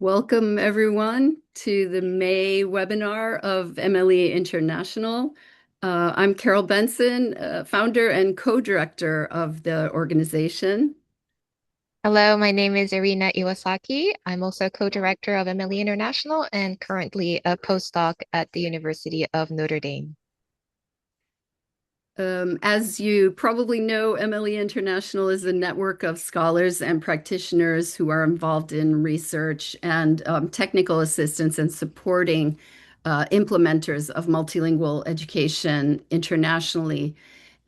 Welcome, everyone, to the May webinar of MLE International. I'm Carol Benson, founder and co-director of the organization. Hello, my name is Irina Iwasaki. I'm also co-director of MLE International and currently a postdoc at the University of Notre Dame. As you probably know, MLE International is a network of scholars and practitioners who are involved in research and technical assistance and supporting implementers of multilingual education internationally.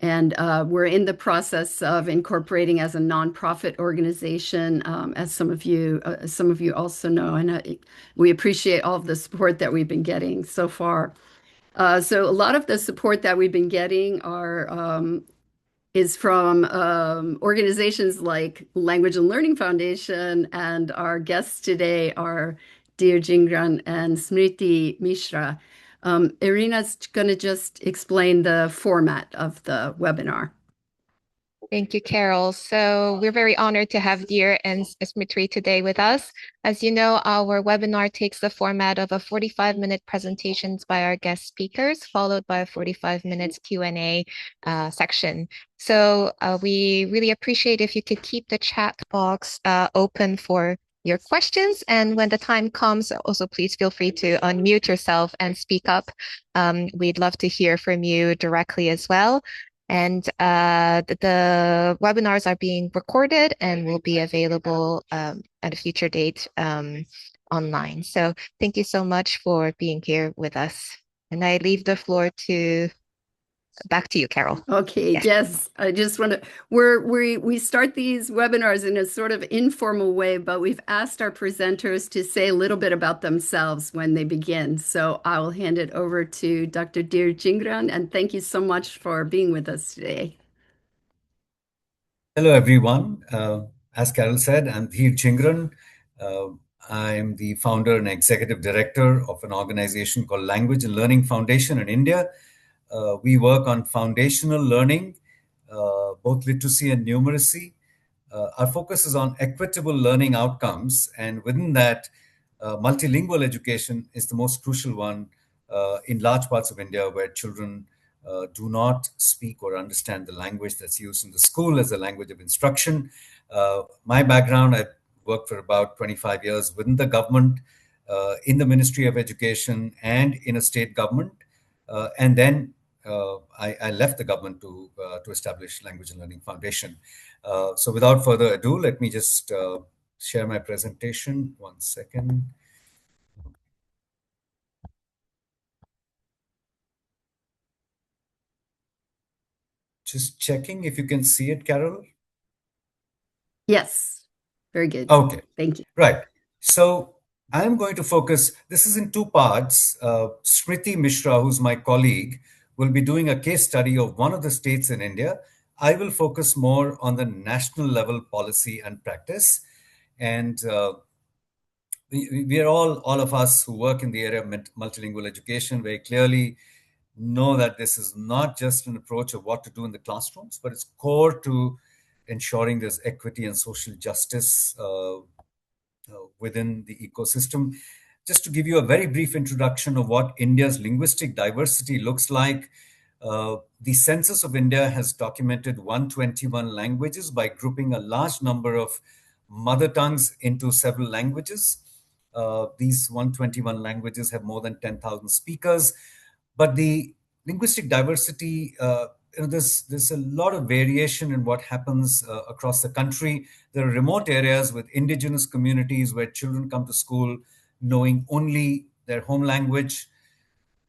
And we're in the process of incorporating as a nonprofit organization, as some of you also know, and we appreciate all of the support that we've been getting so far. So a lot of the support that we've been getting is from organizations like Language and Learning Foundation, and our guests today are Dhir Jhingran and Smriti Mishra. Irina's going to just explain the format of the webinar. Thank you, Carol. So we're very honored to have Dhir and Smriti today with us. As you know, our webinar takes the format of a 45-minute presentations by our guest speakers, followed by a 45 minutes Q&A section. So we really appreciate if you could keep the chat box open for your questions. And when the time comes, also please feel free to unmute yourself and speak up. We'd love to hear from you directly as well. And the webinars are being recorded and will be available at a future date online. So thank you so much for being here with us. And I leave the floor back to you, Carol. Okay, Yes. yes. I just want to we start these webinars in a sort of informal way, but we've asked our presenters to say a little bit about themselves when they begin. So I will hand it over to Dr. Dhir Jhingran, and thank you so much for being with us today. Hello, everyone. As Carol said, I'm Dhir Jhingran. I'm the founder and executive director of an organization called Language and Learning Foundation in India. We work on foundational learning, both literacy and numeracy. Our focus is on equitable learning outcomes, and within that, multilingual education is the most crucial one in large parts of India where children do not speak or understand the language that's used in the school as a language of instruction. My background, I worked for about 25 years within the government, in the Ministry of Education and in a state government. And then I left the government to establish Language and Learning Foundation. So without further ado, let me just share my presentation. One second. Just checking if you can see it, Carol. Yes, very good. Okay, Thank you. right. So I'm going to focus, this is in two parts. Smriti Mishra, who's my colleague, will be doing a case study of one of the states in India. I will focus more on the national level policy and practice. And we are all of us who work in the area of multilingual education very clearly know that this is not just an approach of what to do in the classrooms, but it's core to ensuring there's equity and social justice within the ecosystem. Just to give you a very brief introduction of what India's linguistic diversity looks like, the Census of India has documented 121 languages by grouping a large number of mother tongues into several languages. These 121 languages have more than 10,000 speakers, but the linguistic diversity, there's a lot of variation in what happens across the country. There are remote areas with indigenous communities where children come to school knowing only their home language.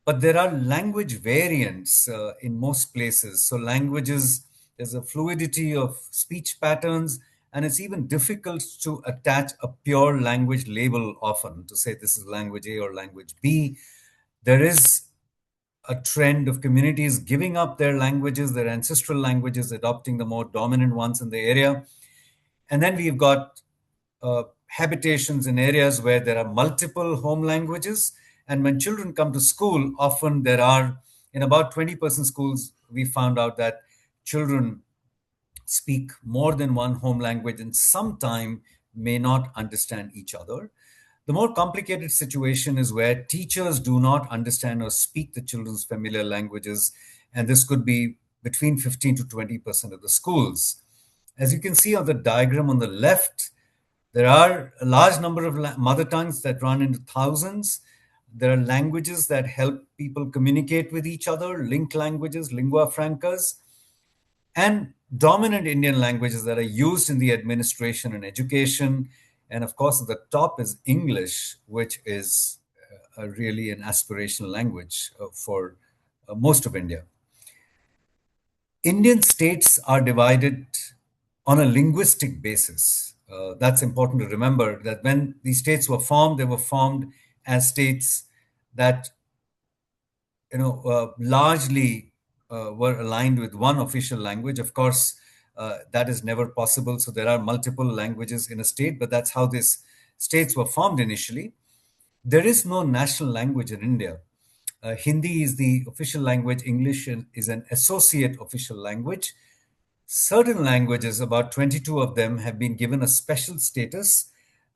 But there are language variants in most places. So languages, there's a fluidity of speech patterns, and it's even difficult to attach a pure language label often to say this is language A or language B. There is a trend of communities giving up their languages, their ancestral languages, adopting the more dominant ones in the area. And then we've got habitations in areas where there are multiple home languages. And when children come to school, often there are, in about 20% schools, we found out that children speak more than one home language and sometime may not understand each other. The more complicated situation is where teachers do not understand or speak the children's familiar languages, and this could be between 15 to 20% of the schools. As you can see on the diagram on the left, there are a large number of mother tongues that run into thousands. There are languages that help people communicate with each other, linked languages, lingua francas, and dominant Indian languages that are used in the administration and education. And of course, at the top is English, which is really an aspirational language for most of India. Indian states are divided on a linguistic basis. That's important to remember that when these states were formed, they were formed as states that largely were aligned with one official language. Of course, that is never possible. So there are multiple languages in a state, but that's how these states were formed initially. There is no national language in India. Hindi is the official language. English is an associate official language. Certain languages, about 22 of them, have been given a special status,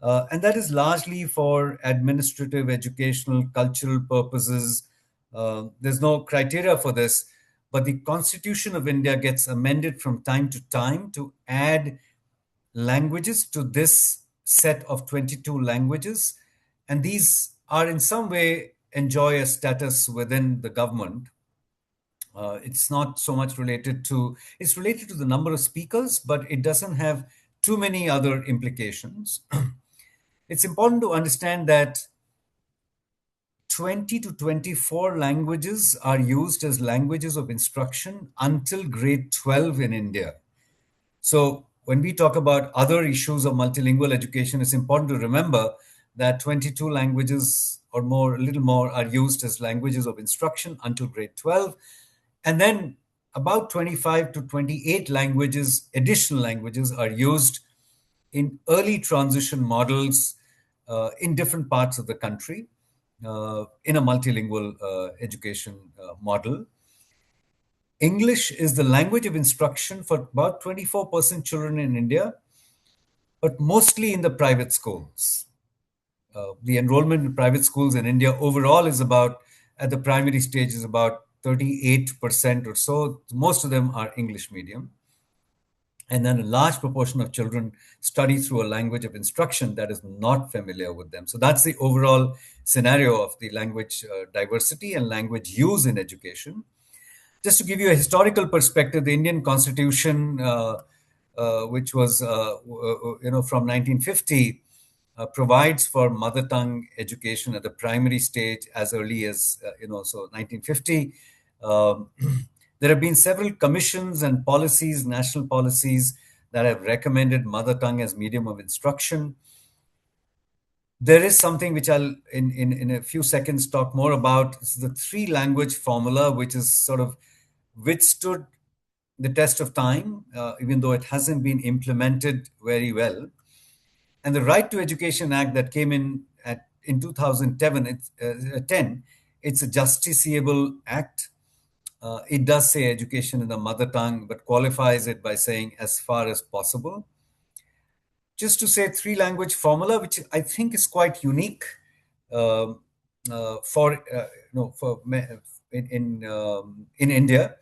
and that is largely for administrative, educational, cultural purposes. There's no criteria for this, but the Constitution of India gets amended from time to time to add languages to this set of 22 languages, and these are in some way enjoy a status within the government. It's not so much it's related to the number of speakers, but it doesn't have too many other implications. It's important to understand that 20 to 24 languages are used as languages of instruction until grade 12 in India. So when we talk about other issues of multilingual education, it's important to remember that 22 languages or more, a little more, are used as languages of instruction until grade 12. And then about 25 to 28 languages, additional languages, are used in early transition models in different parts of the country in a multilingual education model. English is the language of instruction for about 24% children in India, but mostly in the private schools. The enrollment in private schools in India overall is about, at the primary stage, is about 38% or so. Most of them are English medium. And then a large proportion of children study through a language of instruction that is not familiar with them. So that's the overall scenario of the language diversity and language use in education. Just to give you a historical perspective, the Indian Constitution, which was from 1950, provides for mother tongue education at the primary stage as early as so 1950. There have been several commissions and policies, national policies, that have recommended mother tongue as medium of instruction. There is something which I'll in a few seconds talk more about. This is the three language formula, which is sort of withstood the test of time, even though it hasn't been implemented very well. And the Right to Education Act that came in 2010, it's a justiciable act. It does say education in the mother tongue, but qualifies it by saying as far as possible. Just to say three language formula, which I think is quite unique in India.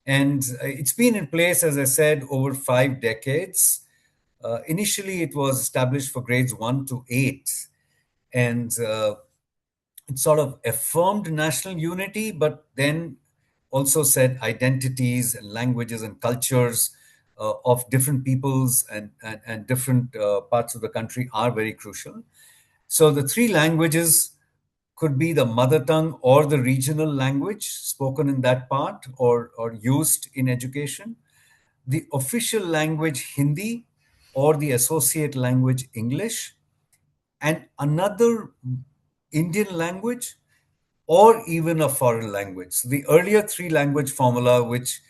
And it's been in place, as I said, over 5 decades. Initially, it was established for grades 1 to 8, and it sort of affirmed national unity, but then also said identities and languages and cultures of different peoples and different parts of the country are very crucial. So the three languages could be the mother tongue or the regional language spoken in that part or used in education, the official language Hindi, or the associate language English, and another Indian language, or even a foreign language. So the earlier three language formula, which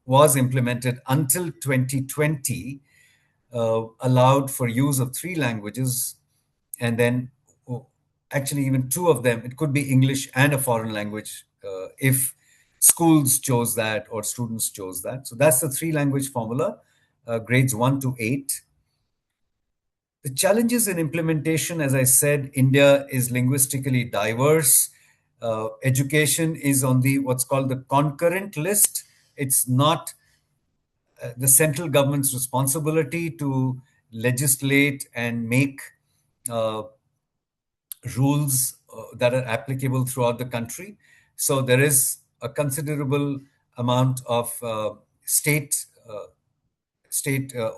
was implemented until 2020, allowed for use of three languages, and then actually even two of them. It could be English and a foreign language if schools chose that or students chose that. So that's the three language formula, grades 1 to 8. The challenges in implementation, as I said, India is linguistically diverse. Education is on the what's called the concurrent list. It's not the central government's responsibility to legislate and make uh, rules that are applicable throughout the country. So there is a considerable amount of state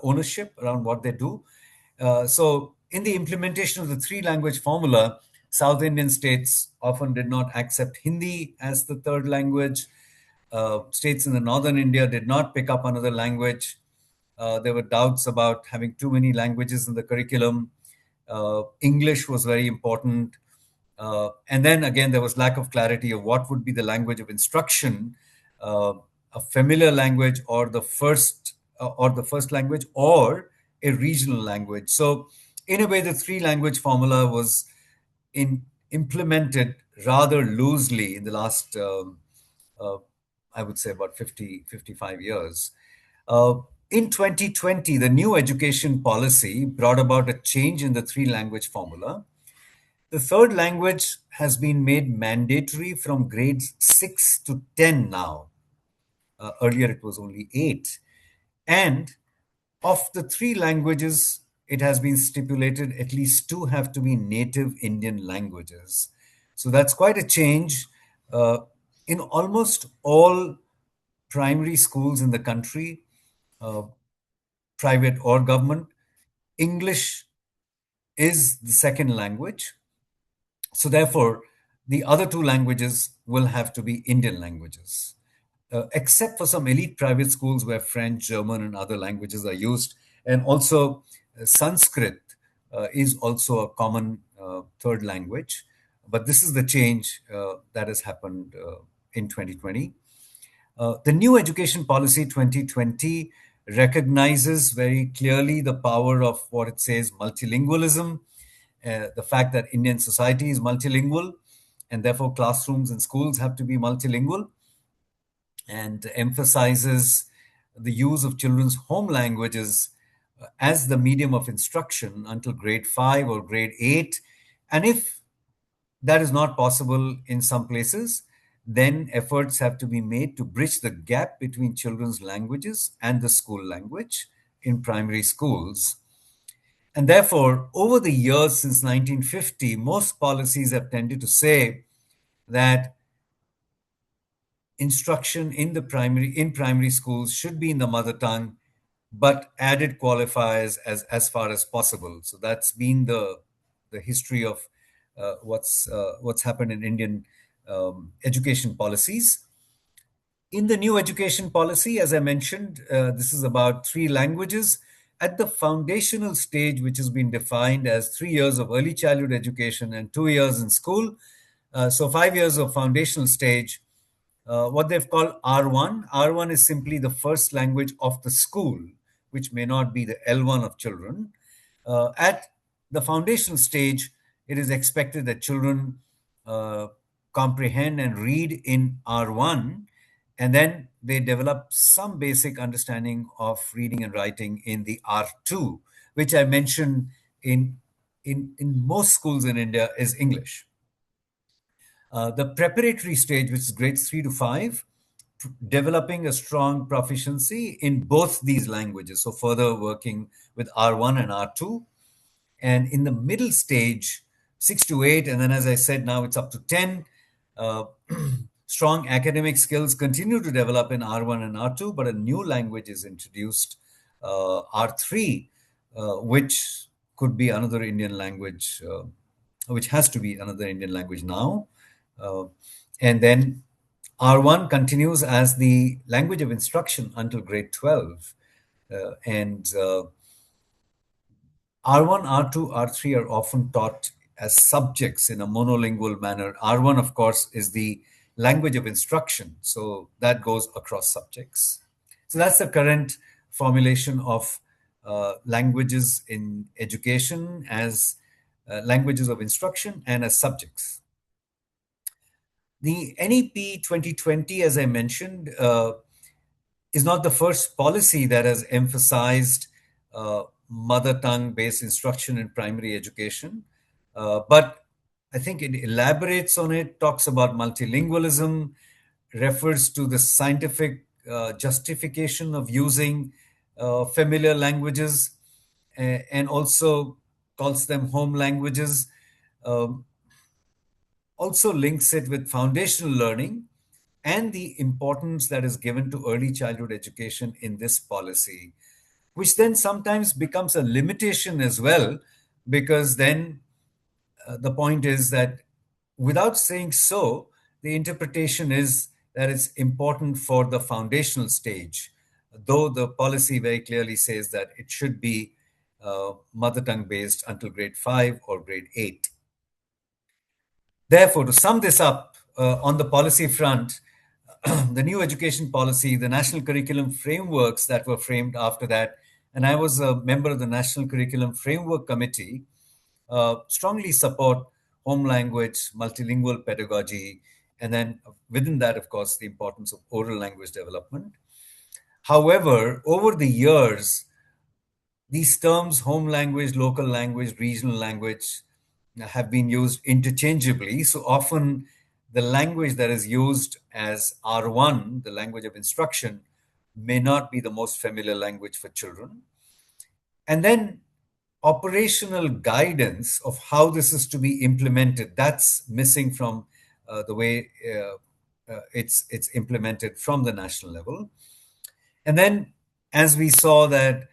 ownership around what they do. So in the implementation of the three language formula, South Indian states often did not accept Hindi as the third language. States in the northern India did not pick up another language. There were doubts about having too many languages in the curriculum. English was very important. And then again, there was lack of clarity of what would be the language of instruction, uh, a familiar language or the first language or a regional language. So in a way, the three language formula was implemented rather loosely in the last, uh, I would say, about 55 years. Uh, in 2020, the new education policy brought about a change in the three language formula. The third language has been made mandatory from grades 6 to 10 now. Earlier, it was only 8. And of the three languages, it has been stipulated at least two have to be native Indian languages. So that's quite a change. Uh, in almost all primary schools in the country, uh, private or government, English is the second language. So therefore, the other two languages will have to be Indian languages, except for some elite private schools where French, German, and other languages are used. And also, Sanskrit is also a common third language. But this is the change that has happened in 2020. The new education policy 2020 recognizes very clearly the power of what it says multilingualism, the fact that Indian society is multilingual, and therefore classrooms and schools have to be multilingual, and emphasizes the use of children's home languages as the medium of instruction until grade 5 or grade 8. And if that is not possible in some places, then efforts have to be made to bridge the gap between children's languages and the school language in primary schools. And therefore, over the years since 1950, most policies have tended to say that instruction in primary schools should be in the mother tongue, but added qualifiers as far as possible. So that's been the history of what's happened in Indian education policies. In the new education policy, as I mentioned, this is about three languages at the foundational stage, which has been defined as 3 years of early childhood education and 2 years in school. So 5 years of foundational stage, what they've called R1. R1 is simply the first language of the school, which may not be the L1 of children. At the foundational stage, it is expected that children comprehend and read in R1, and then they develop some basic understanding of reading and writing in the R2, which I mentioned in most schools in India is English. The preparatory stage, which is grades 3 to 5, developing a strong proficiency in both these languages. So further working with R1 and R2. And in the middle stage, 6 to 8, and then as I said, now it's up to 10, uh, strong academic skills continue to develop in R1 and R2, but a new language is introduced, R3, which could be another Indian language, which has to be another Indian language now. And then R1 continues as the language of instruction until grade 12. And R1, R2, R3 are often taught as subjects in a monolingual manner. R1, of course, is the language of instruction. So that goes across subjects. So that's the current formulation of languages in education as languages of instruction and as subjects. The NEP 2020, as I mentioned, is not the first policy that has emphasized mother tongue based instruction in primary education. But I think it elaborates on it, talks about multilingualism, refers to the scientific justification of using familiar languages, and also calls them home languages. Um, Also links it with foundational learning and the importance that is given to early childhood education in this policy, which then sometimes becomes a limitation as well, because then the point is that without saying so, the interpretation is that it's important for the foundational stage, though the policy very clearly says that it should be mother tongue based until grade 5 or grade 8. Therefore, to sum this up on the policy front, the new education policy, the national curriculum frameworks that were framed after that, and I was a member of the National Curriculum Framework Committee, strongly support home language, multilingual pedagogy, and then within that, of course, the importance of oral language development. However, over the years, these terms, home language, local language, regional language, have been used interchangeably. So often, the language that is used as R1, the language of instruction, may not be the most familiar language for children. And then operational guidance of how this is to be implemented, that's missing from the way it's implemented from the national level. And then, as we saw that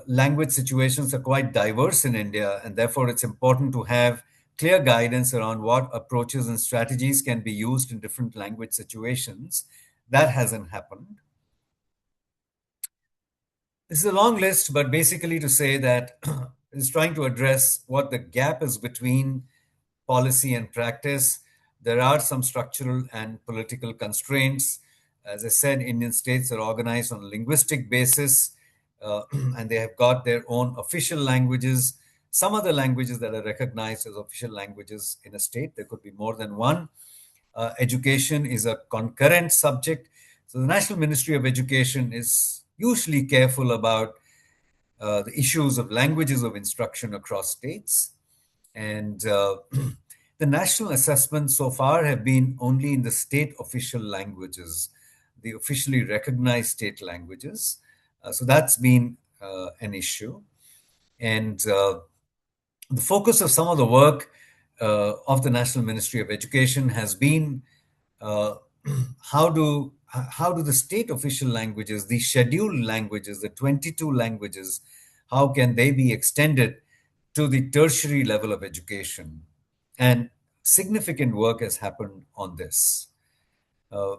language situations are quite diverse in India, and therefore it's important to have clear guidance around what approaches and strategies can be used in different language situations. That hasn't happened. This is a long list, but basically to say that it's trying to address what the gap is between policy and practice. There are some structural and political constraints. As I said, Indian states are organized on a linguistic basis, and they have got their own official languages. Some other languages that are recognized as official languages in a state, there could be more than one. Education is a concurrent subject. So the National Ministry of Education is usually careful about the issues of languages of instruction across states. And the national assessments so far have been only in the state official languages, the officially recognized state languages. So that's been an issue. And the focus of some of the work of the National Ministry of Education has been uh, how do the state official languages, the scheduled languages, the 22 languages, how can they be extended to the tertiary level of education? And significant work has happened on this. Uh,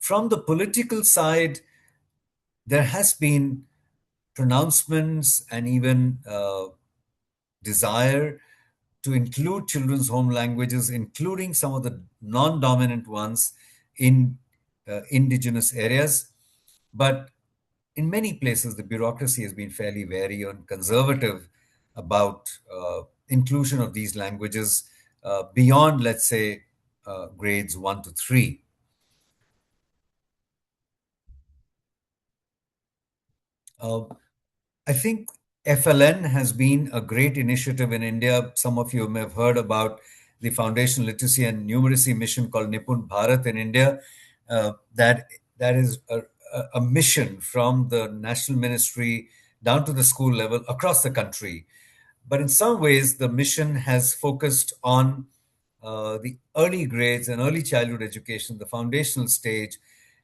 from the political side, there has been pronouncements and even desire to include children's home languages, including some of the non-dominant ones in indigenous areas. But in many places, the bureaucracy has been fairly wary and conservative about inclusion of these languages beyond, let's say, grades 1 to 3. I think FLN has been a great initiative in India. Some of you may have heard about the Foundational Literacy and Numeracy mission called Nipun Bharat in India. That is a mission from the national ministry down to the school level across the country. But in some ways, the mission has focused on the early grades and early childhood education, the foundational stage,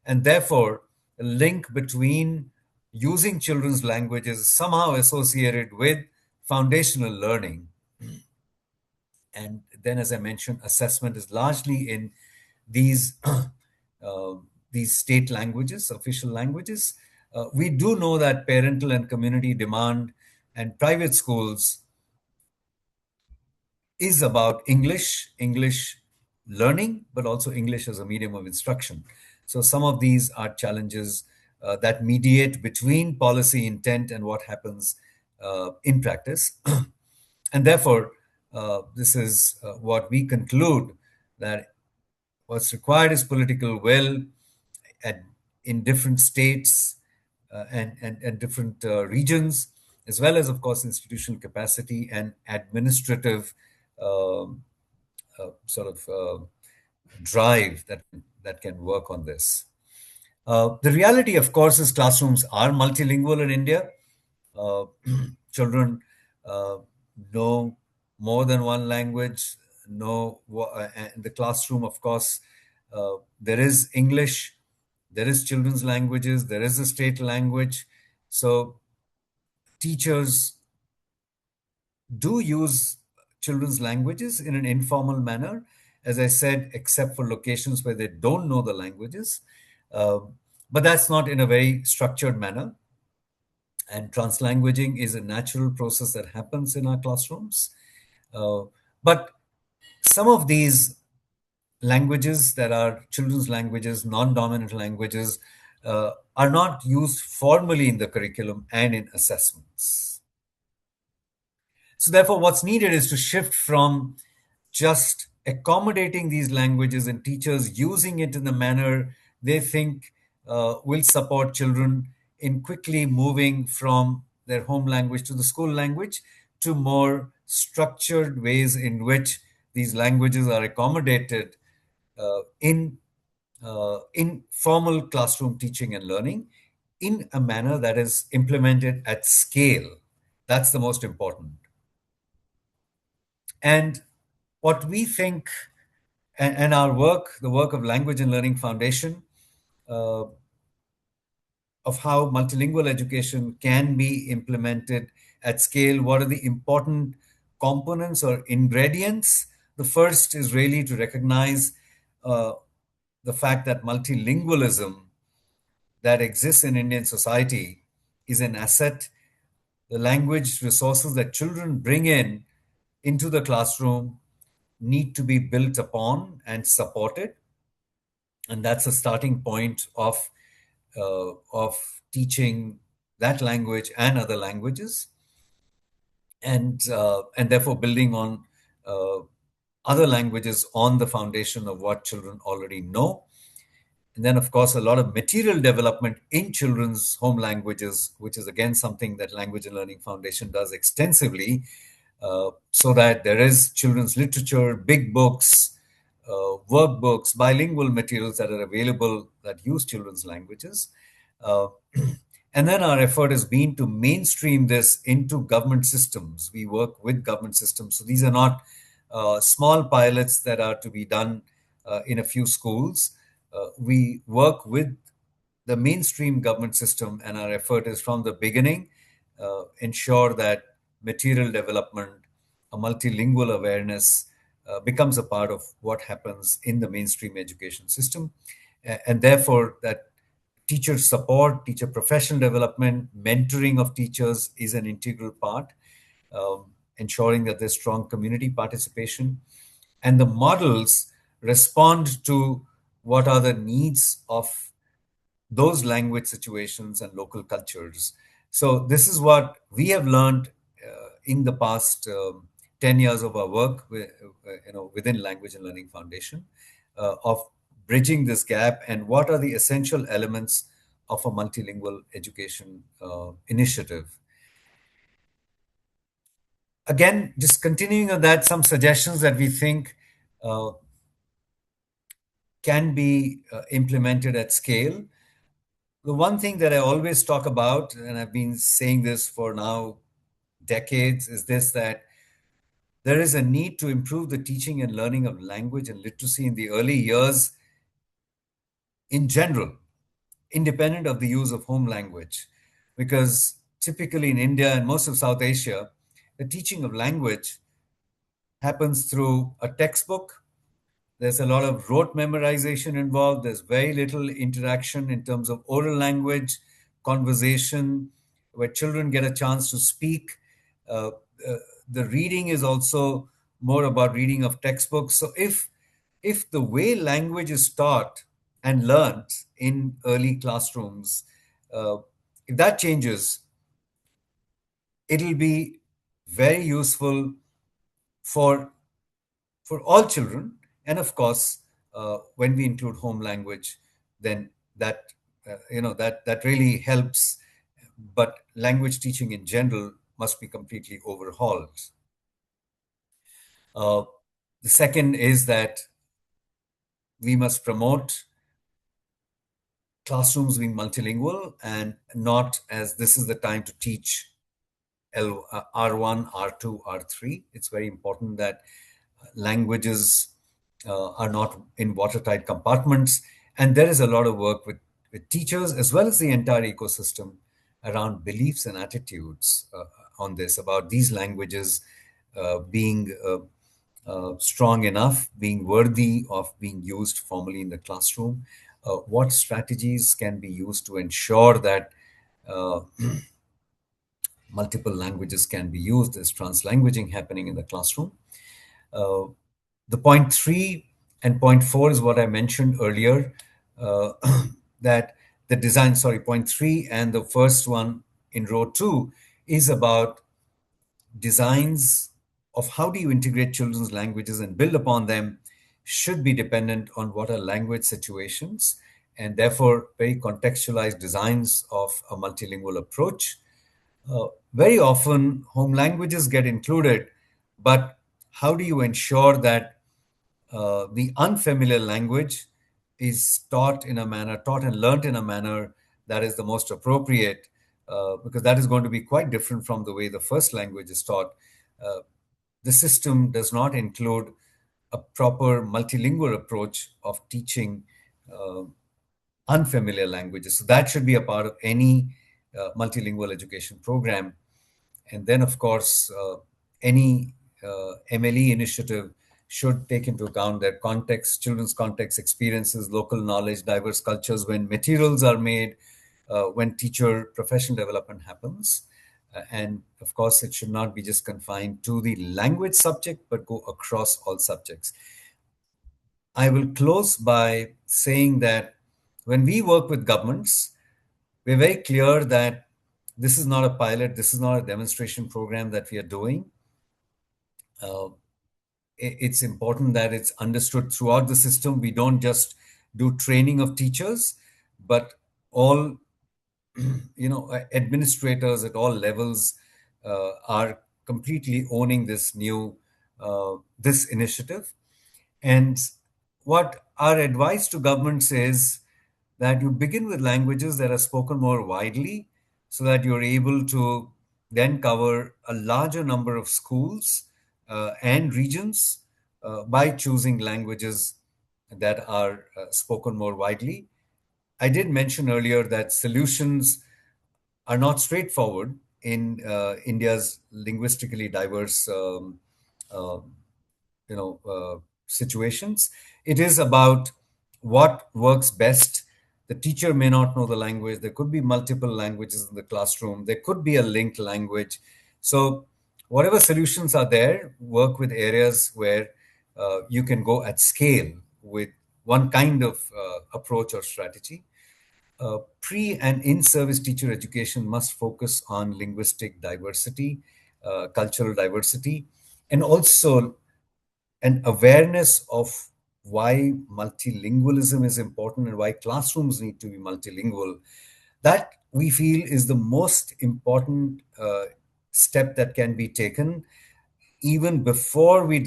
and therefore a link between using children's languages is somehow associated with foundational learning. And then, as I mentioned, assessment is largely in these these state languages, official languages. We do know that parental and community demand and private schools is about English learning, but also English as a medium of instruction. So some of these are challenges that mediate between policy intent and what happens in practice. And therefore, this is what we conclude, that what's required is political will in different states and different regions, as well as, of course, institutional capacity and administrative um, sort of drive that can work on this. The reality, of course, is classrooms are multilingual in India. Uh, children uh, know more than one language. In the classroom, of course, there is English, there is children's languages, there is a state language. So teachers do use children's languages in an informal manner, as I said, except for locations where they don't know the languages. But that's not in a very structured manner. And translanguaging is a natural process that happens in our classrooms. But some of these languages that are children's languages, non-dominant languages, are not used formally in the curriculum and in assessments. So therefore, what's needed is to shift from just accommodating these languages and teachers using it in the manner they think will support children in quickly moving from their home language to the school language, to more structured ways in which these languages are accommodated in formal classroom teaching and learning in a manner that is implemented at scale. That's the most important. And what we think, and our work, the work of Language and Learning Foundation, uh, of how multilingual education can be implemented at scale, what are the important components or ingredients? The first is really to recognize uh, the fact that multilingualism that exists in Indian society is an asset. The language resources that children bring in into the classroom need to be built upon and supported, and that's a starting point of teaching that language and other languages, and therefore building on uh, other languages on the foundation of what children already know. And then, of course, a lot of material development in children's home languages, which is again something that Language and Learning Foundation does extensively, so that there is children's literature, big books, workbooks, bilingual materials that are available that use children's languages. Uh, and then our effort has been to mainstream this into government systems. We work with government systems. So these are not small pilots that are to be done in a few schools. We work with the mainstream government system, and our effort is from the beginning ensure that material development, a multilingual awareness becomes a part of what happens in the mainstream education system, and therefore that teacher support, teacher professional development, mentoring of teachers is an integral part, ensuring that there's strong community participation, and the models respond to what are the needs of those language situations and local cultures. So this is what we have learned in the past 10 years of our work within Language and Learning Foundation, of bridging this gap, and what are the essential elements of a multilingual education initiative. Again, just continuing on that, some suggestions that we think can be implemented at scale. The one thing that I always talk about, and I've been saying this for now decades, is this: that there is a need to improve the teaching and learning of language and literacy in the early years in general, independent of the use of home language. Because typically in India and most of South Asia, the teaching of language happens through a textbook. There's a lot of rote memorization involved. There's very little interaction in terms of oral language, conversation, where children get a chance to speak. Uh, uh, the reading is also more about reading of textbooks. So if the way language is taught and learned in early classrooms, if that changes, it'll be very useful for all children. And of course, when we include home language, then that that really helps but language teaching in general must be completely overhauled. The second is that we must promote classrooms being multilingual and not as this is the time to teach R1, R2, R3. It's very important that languages are not in watertight compartments. And there is a lot of work with teachers as well as the entire ecosystem around beliefs and attitudes on this, about these languages being strong enough, being worthy of being used formally in the classroom. What strategies can be used to ensure that uh, multiple languages can be used? There's translanguaging happening in the classroom. Uh, the point 3 and point 4 is what I mentioned earlier, uh, that the design, sorry, point 3 and the first one in row 2 is about designs of how do you integrate children's languages and build upon them should be dependent on what are language situations, and therefore very contextualized designs of a multilingual approach. Very often home languages get included, but how do you ensure that the unfamiliar language is taught and learnt in a manner that is the most appropriate, because that is going to be quite different from the way the first language is taught. Uh, the system does not include a proper multilingual approach of teaching uh, unfamiliar languages. So that should be a part of any multilingual education program. And then, of course, any MLE initiative should take into account their context, children's context, experiences, local knowledge, diverse cultures when materials are made, when teacher professional development happens. And of course, it should not be just confined to the language subject, but go across all subjects. I will close by saying that when we work with governments, we're very clear that this is not a pilot, this is not a demonstration program that we are doing. It's important that it's understood throughout the system. We don't just do training of teachers, but all administrators at all levels are completely owning this initiative. And what our advice to governments is that you begin with languages that are spoken more widely so that you're able to then cover a larger number of schools and regions by choosing languages that are spoken more widely. I did mention earlier that solutions are not straightforward in India's linguistically diverse uh, situations. It is about what works best. The teacher may not know the language. There could be multiple languages in the classroom. There could be a linked language. So whatever solutions are there, work with areas where you can go at scale with one kind of approach or strategy. Pre and in-service teacher education must focus on linguistic diversity, cultural diversity, and also an awareness of why multilingualism is important and why classrooms need to be multilingual. That we feel is the most important step that can be taken even before we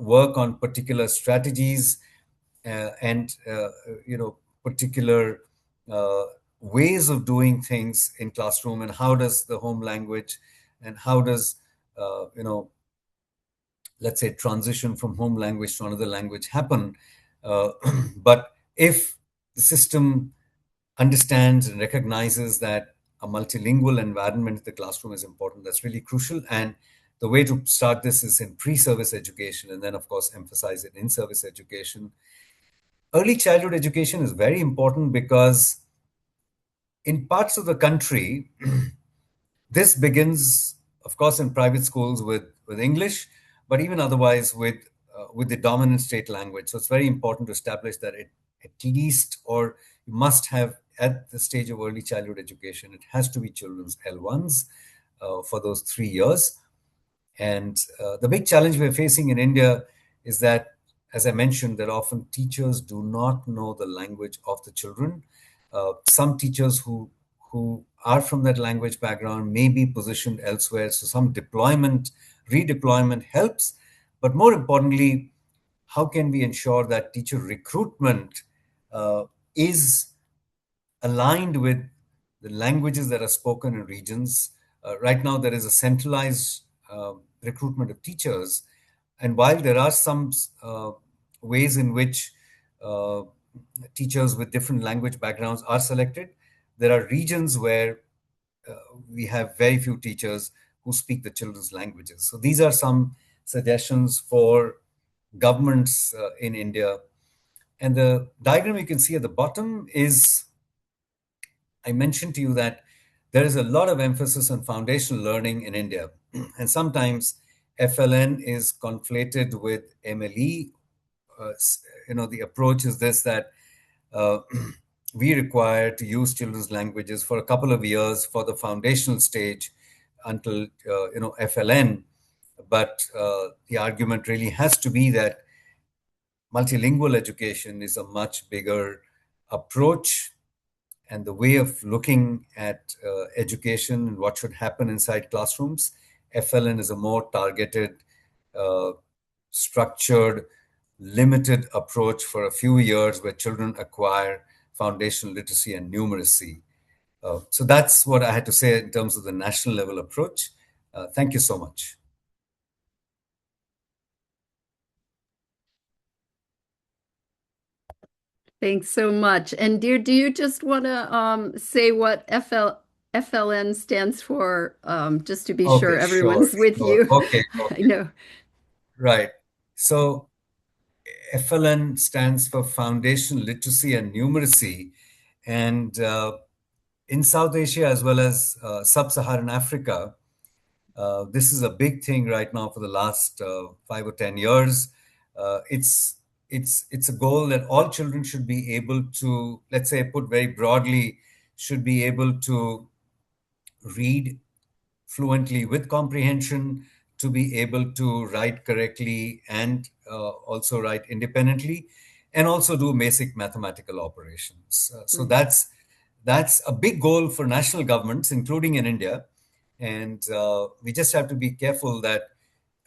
work on particular strategies and particular uh, ways of doing things in classroom, and how does the home language and how does let's say transition from home language to another language happen. uh, but if the system understands and recognizes that a multilingual environment in the classroom is important, that's really crucial. And the way to start this is in pre-service education, and then of course emphasize it in service education. Early childhood education is very important because in parts of the country, this begins, of course, in private schools with English, but even otherwise with the dominant state language. So it's very important to establish that it at least, or you must have at the stage of early childhood education, it has to be children's L1s for those 3 years. And the big challenge we're facing in India is that, as I mentioned, that often teachers do not know the language of the children. Some teachers who who are from that language background may be positioned elsewhere. So some deployment, redeployment helps. But more importantly, how can we ensure that teacher recruitment is aligned with the languages that are spoken in regions? Right now, there is a centralized recruitment of teachers. And while there are some ways in which uh, teachers with different language backgrounds are selected, there are regions where we have very few teachers who speak the children's languages. So these are some suggestions for governments in India. And the diagram you can see at the bottom is, I mentioned to you that there is a lot of emphasis on foundational learning in India. And sometimes FLN is conflated with MLE. The approach is this, that uh, we require to use children's languages for a couple of years for the foundational stage until FLN. But the argument really has to be that multilingual education is a much bigger approach, and the way of looking at education and what should happen inside classrooms. FLN is a more targeted, uh, structured, limited approach for a few years where children acquire foundational literacy and numeracy. So that's what I had to say in terms of the national level approach. Thank you so much. Thanks so much. And Dhir, do you just want to say what FLN stands for, just to be sure Okay, sure, everyone's with sure. you? Okay, I okay. know. Right. So FLN stands for Foundation Literacy and Numeracy. And in South Asia as well as sub-Saharan Africa, this is a big thing right now for the last 5 or 10 years. It's a goal that all children should be able to, let's say, put very broadly, should be able to read fluently with comprehension, to be able to write correctly and also write independently, and also do basic mathematical operations. So Right. that's a big goal for national governments, including in India. And we just have to be careful that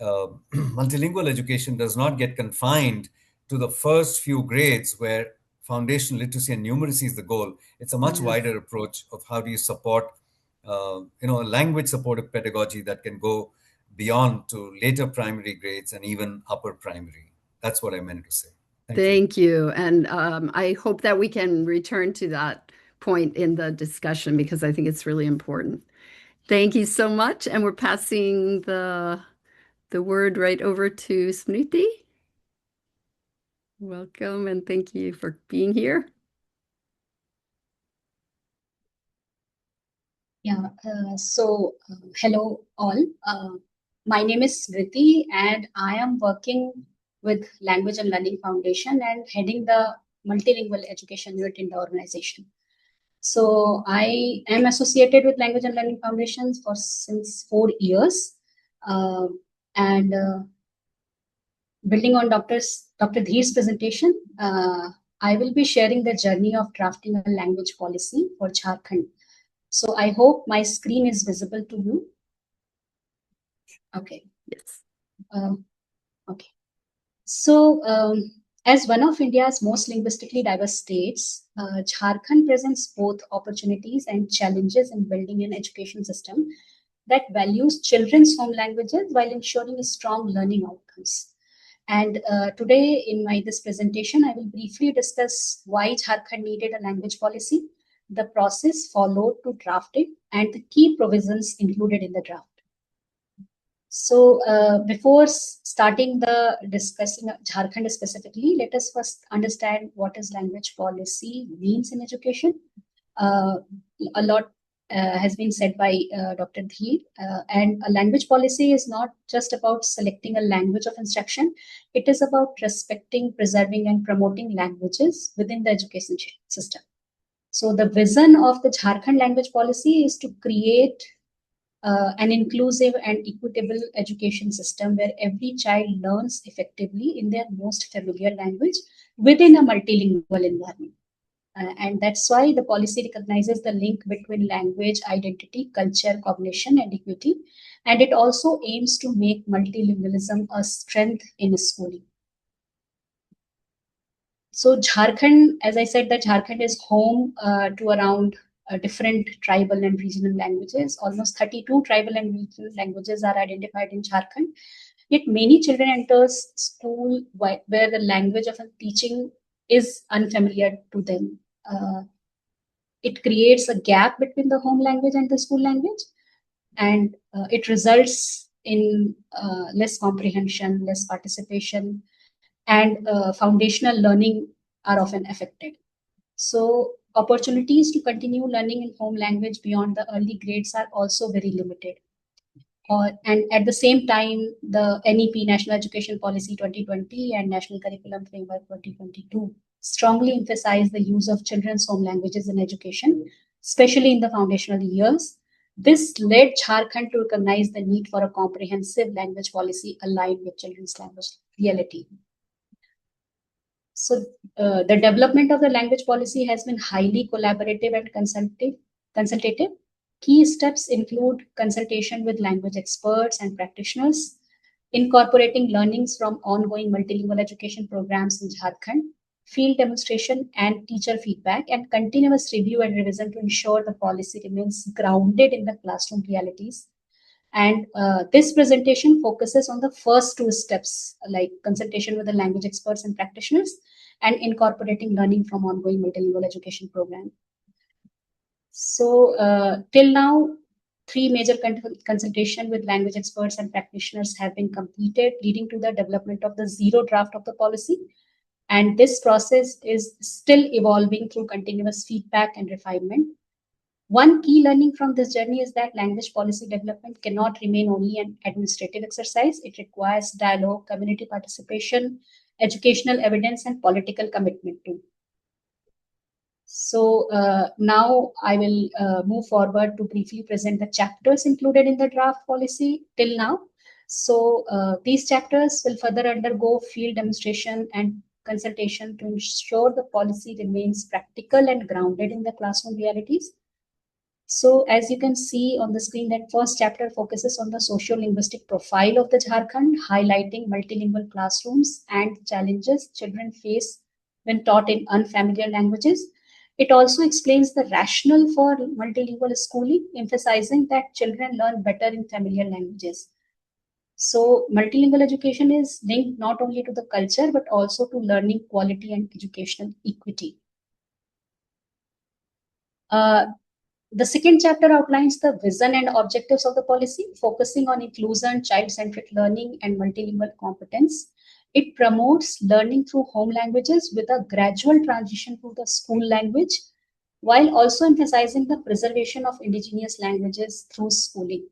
multilingual education does not get confined to the first few grades where foundational literacy and numeracy is the goal. It's a much Yes. wider approach of how do you support, a language supportive pedagogy that can go beyond to later primary grades and even upper primary. That's what I meant to say. Thank you. Thank you. And I hope that we can return to that point in the discussion because I think it's really important. Thank you so much. And we're passing the word right over to Smriti. Welcome and thank you for being here. Yeah, hello all. My name is Smriti and I am working with Language and Learning Foundation and heading the Multilingual Education Unit in the organization. So I am associated with Language and Learning Foundations since 4 years. And building on Dr. Dhir's presentation, I will be sharing the journey of drafting a language policy for Jharkhand. So I hope my screen is visible to you. Okay. Yes. Okay. So as one of India's most linguistically diverse states, Jharkhand presents both opportunities and challenges in building an education system that values children's home languages while ensuring strong learning outcomes. And today in this presentation, I will briefly discuss why Jharkhand needed a language policy, the process followed to draft it, and the key provisions included in the draft. So before starting the discussing Jharkhand specifically, let us first understand what is language policy means in education. A lot has been said by Dr. Dhir, and a language policy is not just about selecting a language of instruction. It is about respecting, preserving, and promoting languages within the education system. So the vision of the Jharkhand language policy is to create an inclusive and equitable education system where every child learns effectively in their most familiar language within a multilingual environment. And that's why the policy recognizes the link between language, identity, culture, cognition, and equity. And it also aims to make multilingualism a strength in schooling. So Jharkhand, as I said, that Jharkhand is home to around different tribal and regional languages. Almost 32 tribal and regional languages are identified in Jharkhand. Yet many children enters school where the language of teaching is unfamiliar to them. It creates a gap between the home language and the school language, and it results in less comprehension, less participation, and foundational learning are often affected. So opportunities to continue learning in home language beyond the early grades are also very limited. And at the same time, the NEP, National Education Policy 2020 and National Curriculum Framework 2022 strongly emphasize the use of children's home languages in education, especially in the foundational years. This led Jharkhand to recognize the need for a comprehensive language policy aligned with children's language reality. So the development of the language policy has been highly collaborative and consultative. Key steps include consultation with language experts and practitioners, incorporating learnings from ongoing multilingual education programs in Jharkhand, field demonstration and teacher feedback, and continuous review and revision to ensure the policy remains grounded in the classroom realities. And this presentation focuses on the first two steps, like consultation with the language experts and practitioners, and incorporating learning from ongoing multilingual education program. So till now, 3 major consultation with language experts and practitioners have been completed, leading to the development of the zero draft of the policy. And this process is still evolving through continuous feedback and refinement. One key learning from this journey is that language policy development cannot remain only an administrative exercise. It requires dialogue, community participation, educational evidence, and political commitment too. So now I will move forward to briefly present the chapters included in the draft policy till now. So these chapters will further undergo field demonstration and consultation to ensure the policy remains practical and grounded in the classroom realities. So as you can see on the screen, that first chapter focuses on the socio-linguistic profile of the Jharkhand, highlighting multilingual classrooms and challenges children face when taught in unfamiliar languages. It also explains the rationale for multilingual schooling, emphasizing that children learn better in familiar languages. So multilingual education is linked not only to the culture, but also to learning quality and educational equity. The second chapter outlines the vision and objectives of the policy, focusing on inclusion, child-centric learning, and multilingual competence. It promotes learning through home languages with a gradual transition to the school language, while also emphasizing the preservation of indigenous languages through schooling.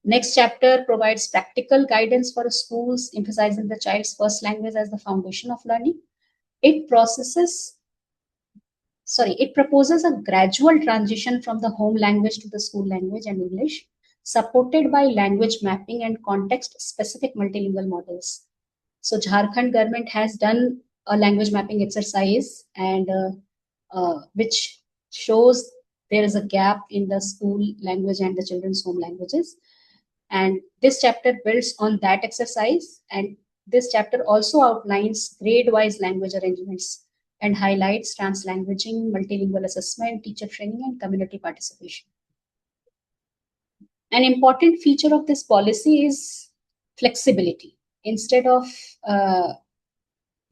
Next chapter provides practical guidance for schools, emphasizing the child's first language as the foundation of learning. It proposes a gradual transition from the home language to the school language and English, supported by language mapping and context-specific multilingual models. So Jharkhand government has done a language mapping exercise, and which shows there is a gap in the school language and the children's home languages. And this chapter builds on that exercise, and this chapter also outlines grade-wise language arrangements and highlights translanguaging, multilingual assessment, teacher training, and community participation. An important feature of this policy is flexibility. Instead of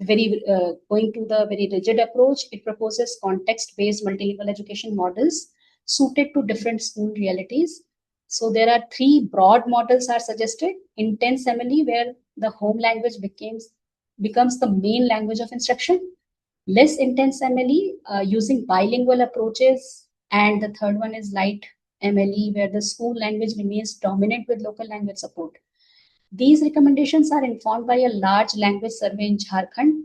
going to the very rigid approach, it proposes context-based multilingual education models suited to different school realities. So there are 3 broad models are suggested: intense MLE, where the home language becomes the main language of instruction; less intense MLE using bilingual approaches; and the third one is light MLE, where the school language remains dominant with local language support. These recommendations are informed by a large language survey in Jharkhand,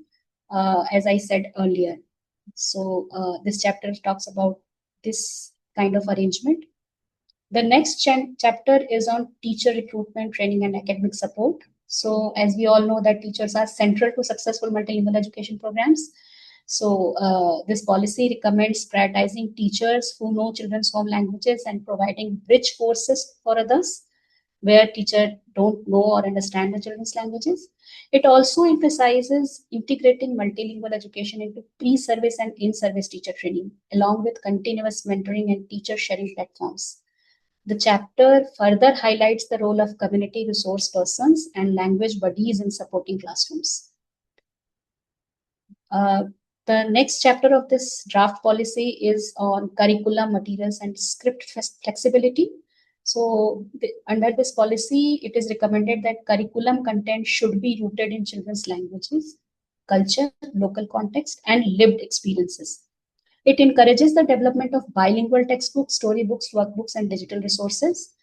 as I said earlier. So this chapter talks about this kind of arrangement. The next chapter is on teacher recruitment, training, and academic support. So as we all know that teachers are central to successful multilingual education programs. So this policy recommends prioritizing teachers who know children's home languages and providing bridge courses for others where teachers don't know or understand the children's languages. It also emphasizes integrating multilingual education into pre-service and in-service teacher training, along with continuous mentoring and teacher sharing platforms. The chapter further highlights the role of community resource persons and language buddies in supporting classrooms. The next chapter of this draft policy is on curriculum materials and script flexibility. So under this policy, it is recommended that curriculum content should be rooted in children's languages, culture, local context, and lived experiences. It encourages the development of bilingual textbooks, storybooks, workbooks, and digital resources.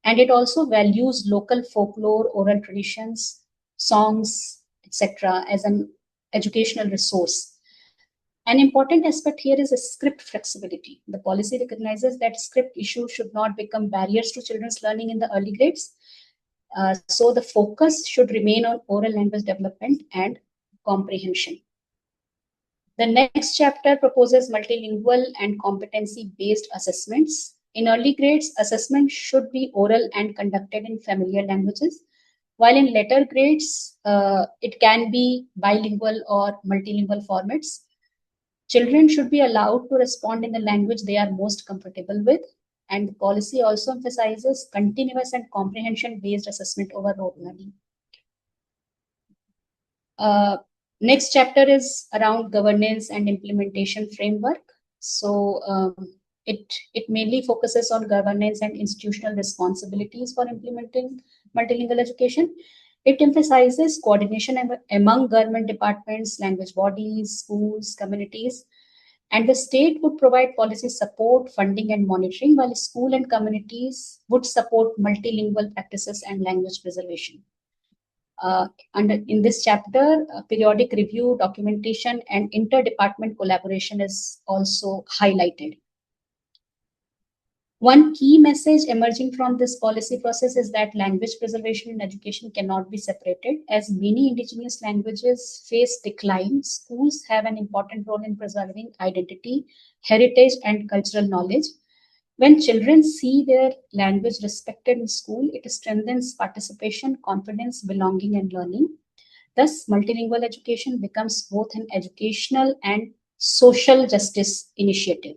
And it also values local folklore, oral traditions, songs, etc., as an educational resource. An important aspect here is a script flexibility. The policy recognizes that script issues should not become barriers to children's learning in the early grades. So the focus should remain on oral language development and comprehension. The next chapter proposes multilingual and competency-based assessments. In early grades, assessment should be oral and conducted in familiar languages, while in later grades, it can be bilingual or multilingual formats. Children should be allowed to respond in the language they are most comfortable with, and the policy also emphasizes continuous and comprehension-based assessment over rote learning. Next chapter is around governance and implementation framework. So it mainly focuses on governance and institutional responsibilities for implementing multilingual education. It emphasizes coordination among government departments, language bodies, schools, communities, and the state would provide policy support, funding, and monitoring, while school and communities would support multilingual practices and language preservation. In this chapter, periodic review, documentation, and interdepartment collaboration is also highlighted. One key message emerging from this policy process is that language preservation in education cannot be separated. As many indigenous languages face decline, schools have an important role in preserving identity, heritage, and cultural knowledge. When children see their language respected in school, it strengthens participation, confidence, belonging, and learning. Thus, multilingual education becomes both an educational and social justice initiative.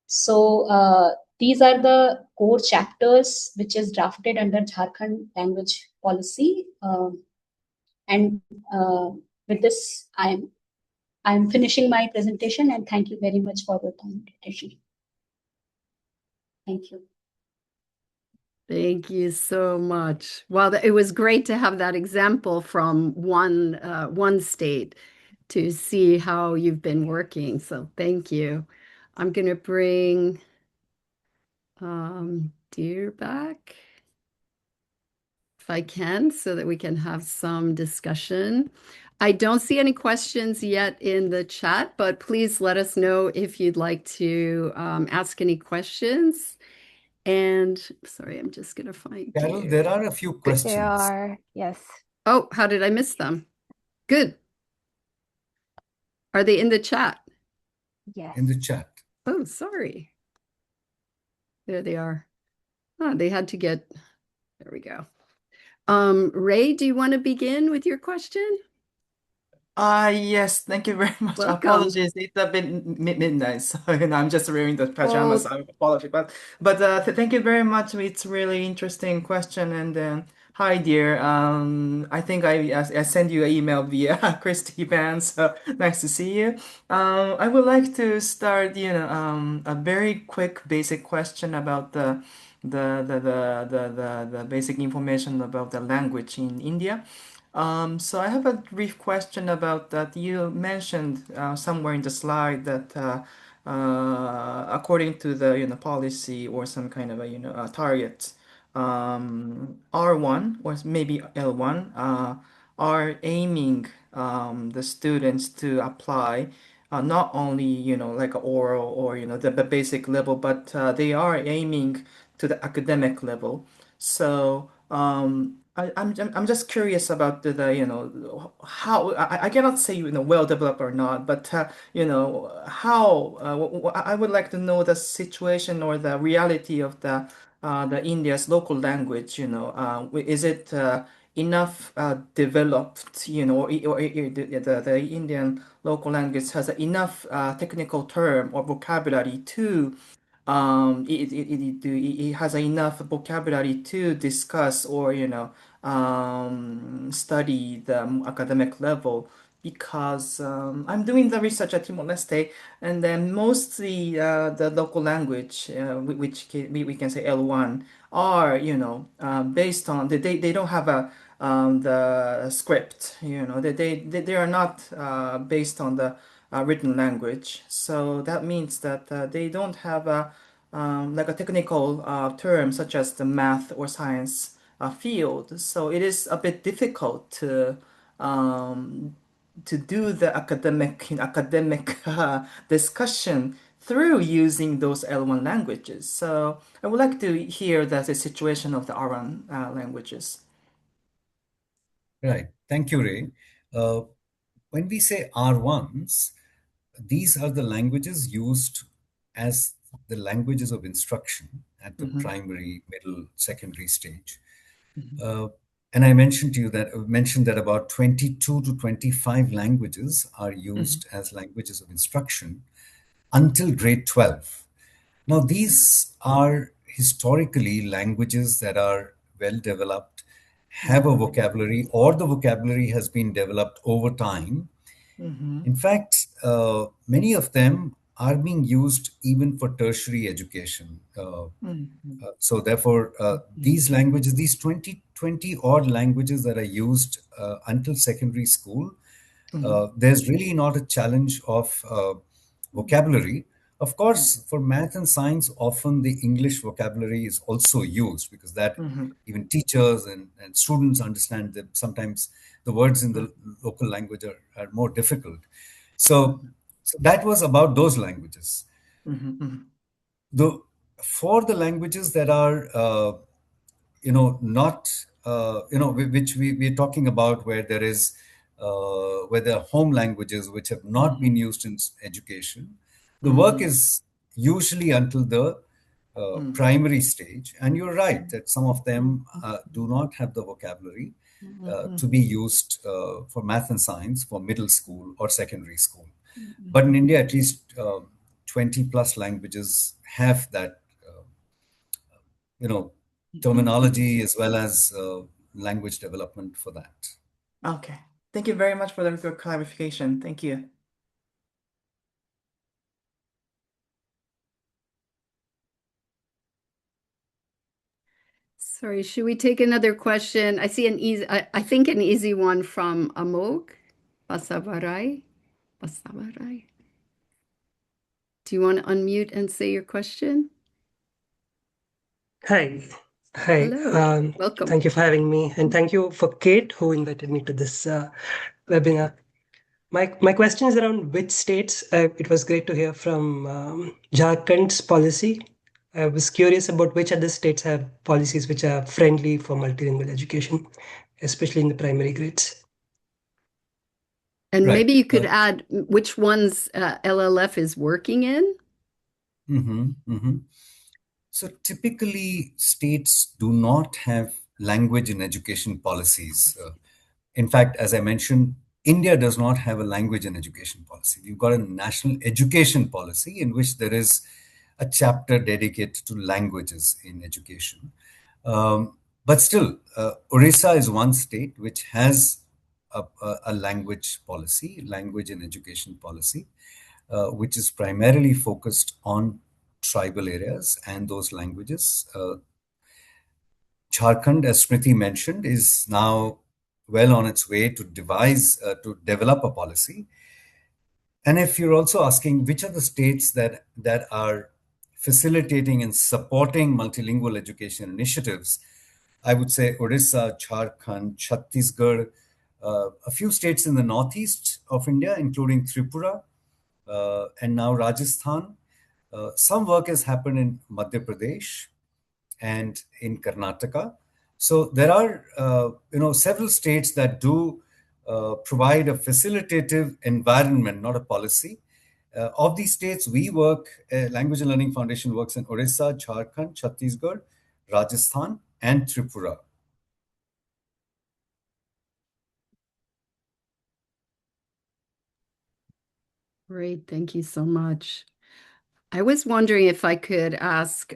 So these are the core chapters which is drafted under Jharkhand language policy. And with this, I'm finishing my presentation, and thank you very much for your time and attention. Thank you. Thank you so much. Well, it was great to have that example from one state to see how you've been working. So thank you. I'm going to bring Dhir back if I can, so that we can have some discussion. I don't see any questions yet in the chat, but please let us know if you'd like to ask any questions. And sorry, I'm just going to find Carol, Dhir. there are a few questions. There are, yes. Oh, how did I miss them? Good. Are they in the chat? Yes. In the chat. Oh, sorry. There they are. Oh, they had to get, there we go. Ray, do you want to begin with your question? Yes, thank you very much. Welcome. Apologies, it's a bit midnight, so I'm just wearing the pajamas. I apologize, but thank you very much. It's really interesting question, and hi, dear. I think I sent you an email via Christy Van, so nice to see you. I would like to start, a very quick basic question about the basic information about the language in India. So I have a brief question about that. You mentioned somewhere in the slide that according to the policy or some kind of a target, R1 or maybe L1 are aiming the students to apply not only like a oral or the basic level, but they are aiming to the academic level. So I'm just curious about how I cannot say well developed or not, but how I would like to know the situation or the reality of the India's local language. Is it enough developed? The Indian local language has enough technical term or vocabulary to it has enough vocabulary to discuss or study the academic level because I'm doing the research at Timor-Leste and then mostly the local language we can say L1 are based on they don't have the script they are not based on the written language. So that means that they don't have like a technical term such as the math or science field. So it is a bit difficult um, to do the academic discussion through using those L1 languages. So I would like to hear the situation of the R1 languages. Right. Thank you, Ray. Uh, when we say R1s, these are the languages used as the languages of instruction at the Mm-hmm. primary, middle, secondary stage. Mm-hmm. Uh, and I mentioned that about 22 to 25 languages are used as languages of instruction until grade 12. Now, these are historically languages that are well developed, have a vocabulary, or the vocabulary has been developed over time. Mm-hmm. In fact, many of them are being used even for tertiary education. Mm-hmm. So therefore, these languages, these 20 odd languages that are used until secondary school, Mm-hmm. there's really not a challenge of vocabulary. Of course, for math and science, often the English vocabulary is also used because that Mm-hmm. even teachers and students understand that sometimes the words in the local language are more difficult. So, so that was about those languages. Mm-hmm. The For the languages that are not which we're talking about where there is where there are home languages which have not been used in education, the work Mm-hmm. is usually until the primary stage, and you're right that some of them do not have the vocabulary to be used for math and science for middle school or secondary school. But in India, at least 20 plus languages have that you know, terminology as well as language development for that. Okay. Thank you very much for the clarification. Thank you. Sorry, should we take another question? I see I think an easy one from Amog Basavarai. Basavarai. Do you want to unmute and say your question? Hi. Hi. Hello. Welcome. Thank you for having me. And thank you for Kate who invited me to this webinar. My question is around which states. It was great to hear from Jharkhand's policy. I was curious about which other states have policies which are friendly for multilingual education, especially in the primary grades. And Right. maybe you could add which ones LLF is working in? So typically, states do not have language in education policies. In fact, as I mentioned, India does not have a language and education policy. We've got a national education policy in which there is a chapter dedicated to languages in education. But still, Orissa is one state which has a language policy, language and education policy, which is primarily focused on tribal areas and those languages. Jharkhand, as Smriti mentioned, is now well on its way to develop a policy. And if you're also asking which are the states that are facilitating and supporting multilingual education initiatives, I would say Odisha, Jharkhand, Chhattisgarh, a few states in the northeast of India, including Tripura, and now Rajasthan. Some work has happened in Madhya Pradesh and in Karnataka. So there are, several states that do provide a facilitative environment, not a policy. Of these states, Language and Learning Foundation works in Orissa, Jharkhand, Chhattisgarh, Rajasthan, and Tripura. Great, thank you so much. I was wondering if I could ask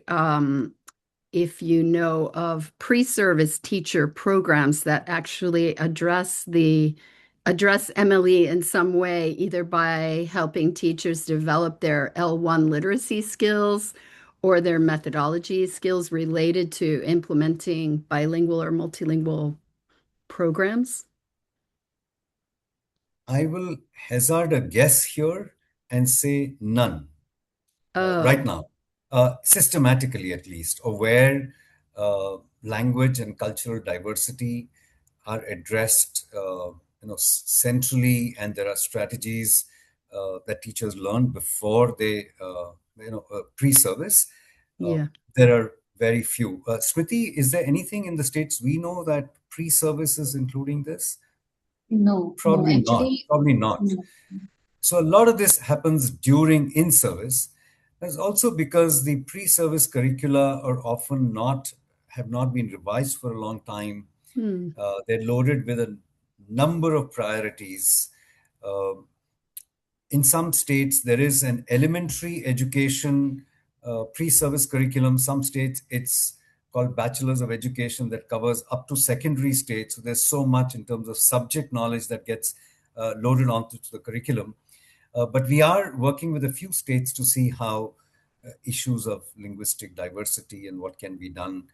if you know of pre-service teacher programs that actually address MLE in some way, either by helping teachers develop their L1 literacy skills or their methodology skills related to implementing bilingual or multilingual programs. I will hazard a guess here and say none right now, systematically at least, or where language and cultural diversity are addressed, centrally, and there are strategies that teachers learn before they, pre-service. Yeah. There are very few. Smriti, is there anything in the states we know that pre-service is including this? No, Probably not. actually, Probably not. no. So a lot of this happens during in-service. That's also because the pre-service curricula are often have not been revised for a long time. They're loaded with a number of priorities. In some states, there is an elementary education pre-service curriculum. Some states, it's called Bachelors of Education that covers up to secondary stage. So there's so much in terms of subject knowledge that gets loaded onto the curriculum. But we are working with a few states to see how issues of linguistic diversity and what can be done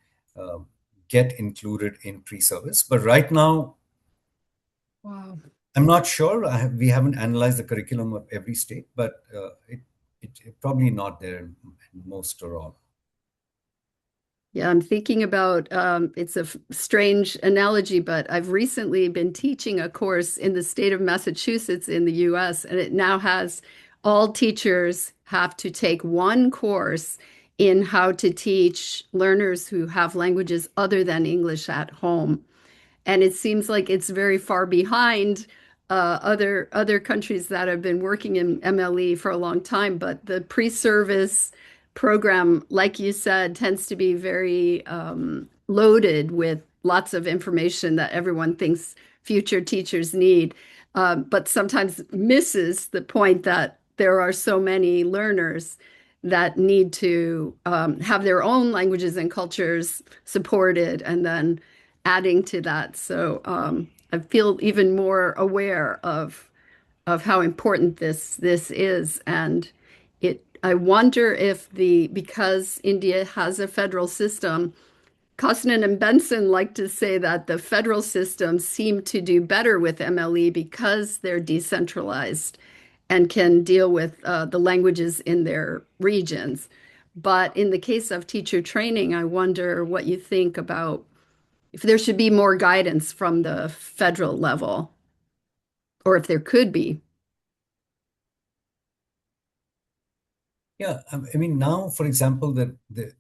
get included in pre-service. But right now, Wow. I'm not sure. We haven't analyzed the curriculum of every state, but it probably not there in most or all. Yeah, I'm thinking about it's a strange analogy, but I've recently been teaching a course in the state of Massachusetts in the US, and it now has all teachers have to take one course in how to teach learners who have languages other than English at home. And it seems like it's very far behind other countries that have been working in MLE for a long time. But the pre-service program, like you said, tends to be very loaded with lots of information that everyone thinks future teachers need, but sometimes misses the point that there are so many learners that need to have their own languages and cultures supported, and then adding to that. So I feel even more aware of how important this is, and I wonder if because India has a federal system, Kostin and Benson like to say that the federal systems seem to do better with MLE because they're decentralized and can deal with the languages in their regions. But in the case of teacher training, I wonder what you think about if there should be more guidance from the federal level, or if there could be. Yeah, I mean, now, for example, the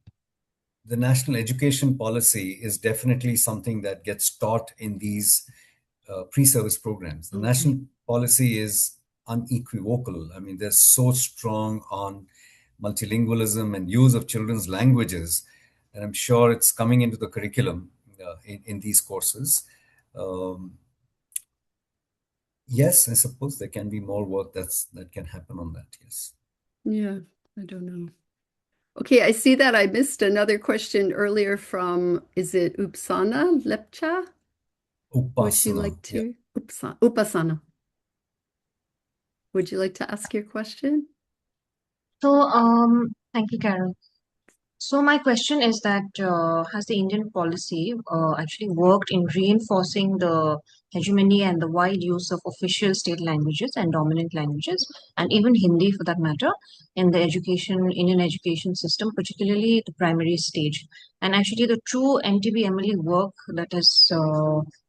national education policy is definitely something that gets taught in these pre-service programs. The national policy is unequivocal. I mean, they're so strong on multilingualism and use of children's languages, and I'm sure it's coming into the curriculum in these courses. Yes, I suppose there can be more work that can happen on that. Yes. Yeah, I don't know. Okay, I see that I missed another question earlier from, is it Upasana Lepcha? Would you like to? Yeah. Upasana. Would you like to ask your question? So, thank you, Carol. So my question is that has the Indian policy actually worked in reinforcing the hegemony and the wide use of official state languages and dominant languages, and even Hindi for that matter, in the Indian education system, particularly the primary stage? And actually, the true NTB-MLE work that has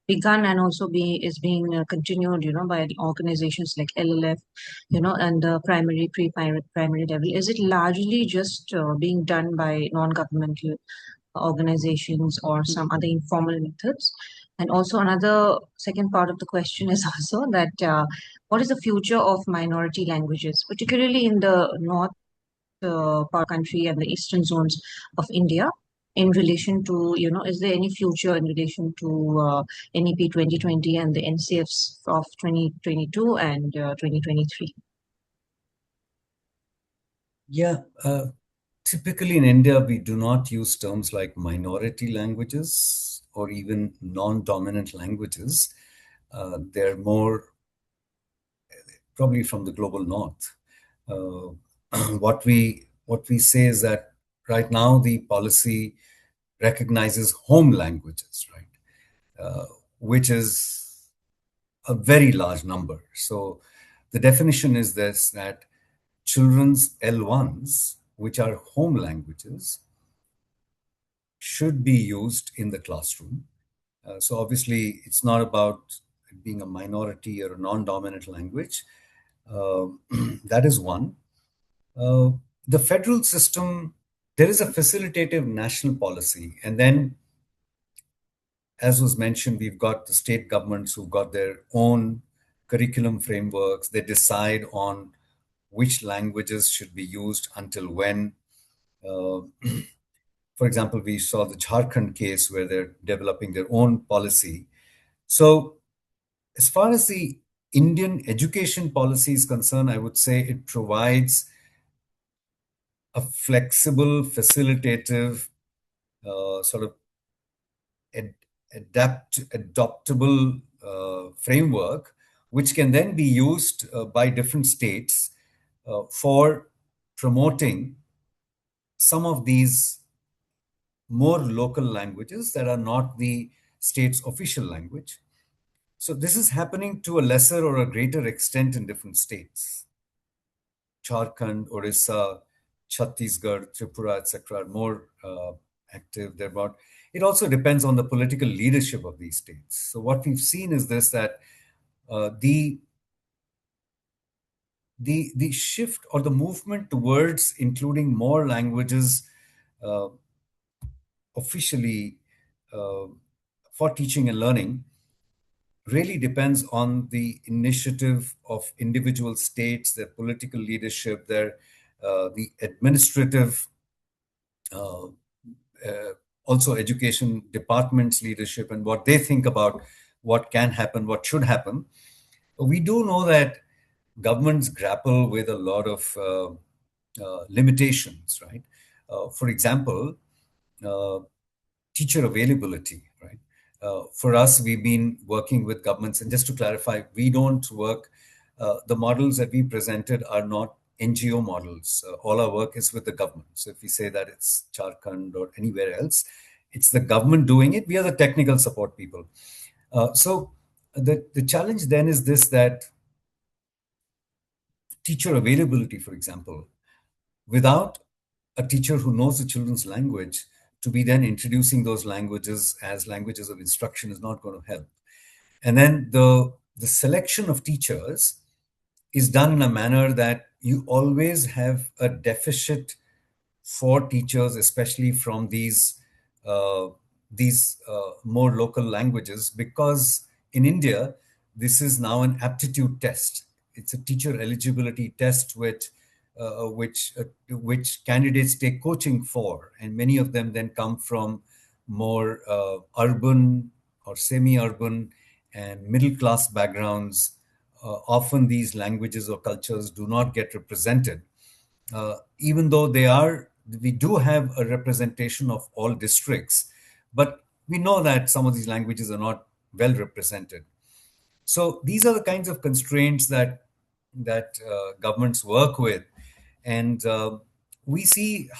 begun and also is being continued, by the organizations like LLF, and the primary level, is it largely just being done by non-governmental organizations or some other informal methods? And also another second part of the question is also that what is the future of minority languages, particularly in the north part of the country and the eastern zones of India, in relation to, is there any future in relation to NEP 2020 and the NCFs of 2022 and 2023? Yeah, typically in India, we do not use terms like minority languages or even non-dominant languages. They're more probably from the global north. What we say is that right now the policy recognizes home languages, right, which is a very large number. So the definition is this, that children's L1s, which are home languages, should be used in the classroom. So obviously, it's not about being a minority or a non-dominant language. That is one. The federal system, there is a facilitative national policy. And then, as was mentioned, we've got the state governments who've got their own curriculum frameworks. They decide on which languages should be used until when. For example, we saw the Jharkhand case where they're developing their own policy. So as far as the Indian education policy is concerned, I would say it provides a flexible, facilitative, sort of adaptable framework, which can then be used by different states for promoting some of these more local languages that are not the state's official language. So this is happening to a lesser or a greater extent in different states. Jharkhand, Orissa, Chhattisgarh, Tripura, etc. are more active. It also depends on the political leadership of these states. So what we've seen is this, that the shift or the movement towards including more languages officially for teaching and learning really depends on the initiative of individual states, their political leadership, the administrative, also education departments leadership, and what they think about what can happen, what should happen. We do know that governments grapple with a lot of limitations, right? For example, teacher availability, right? For us, we've been working with governments, and just to clarify, we don't work, the models that we presented are not NGO models. All our work is with the government. So if we say that it's Jharkhand or anywhere else, it's the government doing it. We are the technical support people. So the challenge then is this, that teacher availability, for example, without a teacher who knows the children's language, to be then introducing those languages as languages of instruction is not going to help. And then the selection of teachers is done in a manner that you always have a deficit for teachers, especially from these more local languages, because in India, this is now an aptitude test. It's a teacher eligibility test which candidates take coaching for, and many of them then come from more urban or semi-urban and middle-class backgrounds. Often these languages or cultures do not get represented, even though we do have a representation of all districts, but we know that some of these languages are not well represented. So these are the kinds of constraints that governments work with, and we see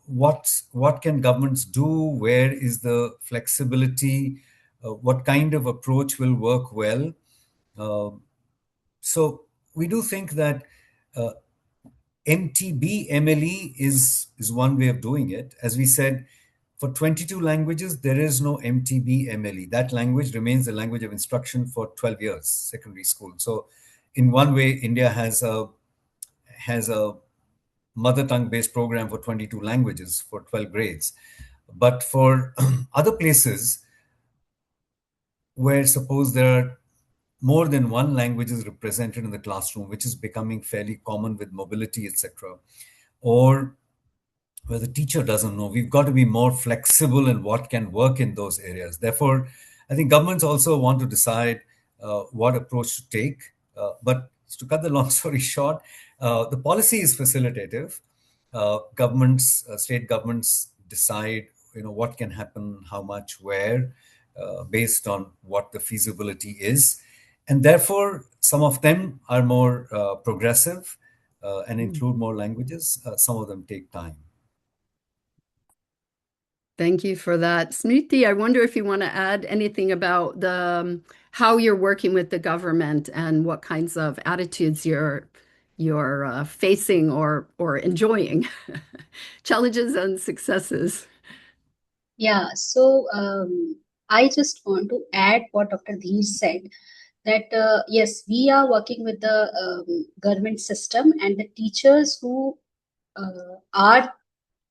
what can governments do, where is the flexibility, what kind of approach will work well. So we do think that MTB MLE is one way of doing it. As we said, for 22 languages, there is no MTB MLE. That language remains the language of instruction for 12 years, secondary school. So in one way, India has a mother tongue based program for 22 languages for 12 grades. But for other places where suppose there are more than one language is represented in the classroom, which is becoming fairly common with mobility, etc., or where the teacher doesn't know, we've got to be more flexible in what can work in those areas. Therefore, I think governments also want to decide what approach to take. But to cut the long story short, the policy is facilitative. State governments decide, what can happen, how much, where, based on what the feasibility is. And therefore, some of them are more progressive and include more languages. Some of them take time. Thank you for that. Smriti, I wonder if you want to add anything about how you're working with the government and what kinds of attitudes you're facing or enjoying, challenges and successes. Yeah, so I just want to add what Dr. Dhir said, that yes, we are working with the government system and the teachers who are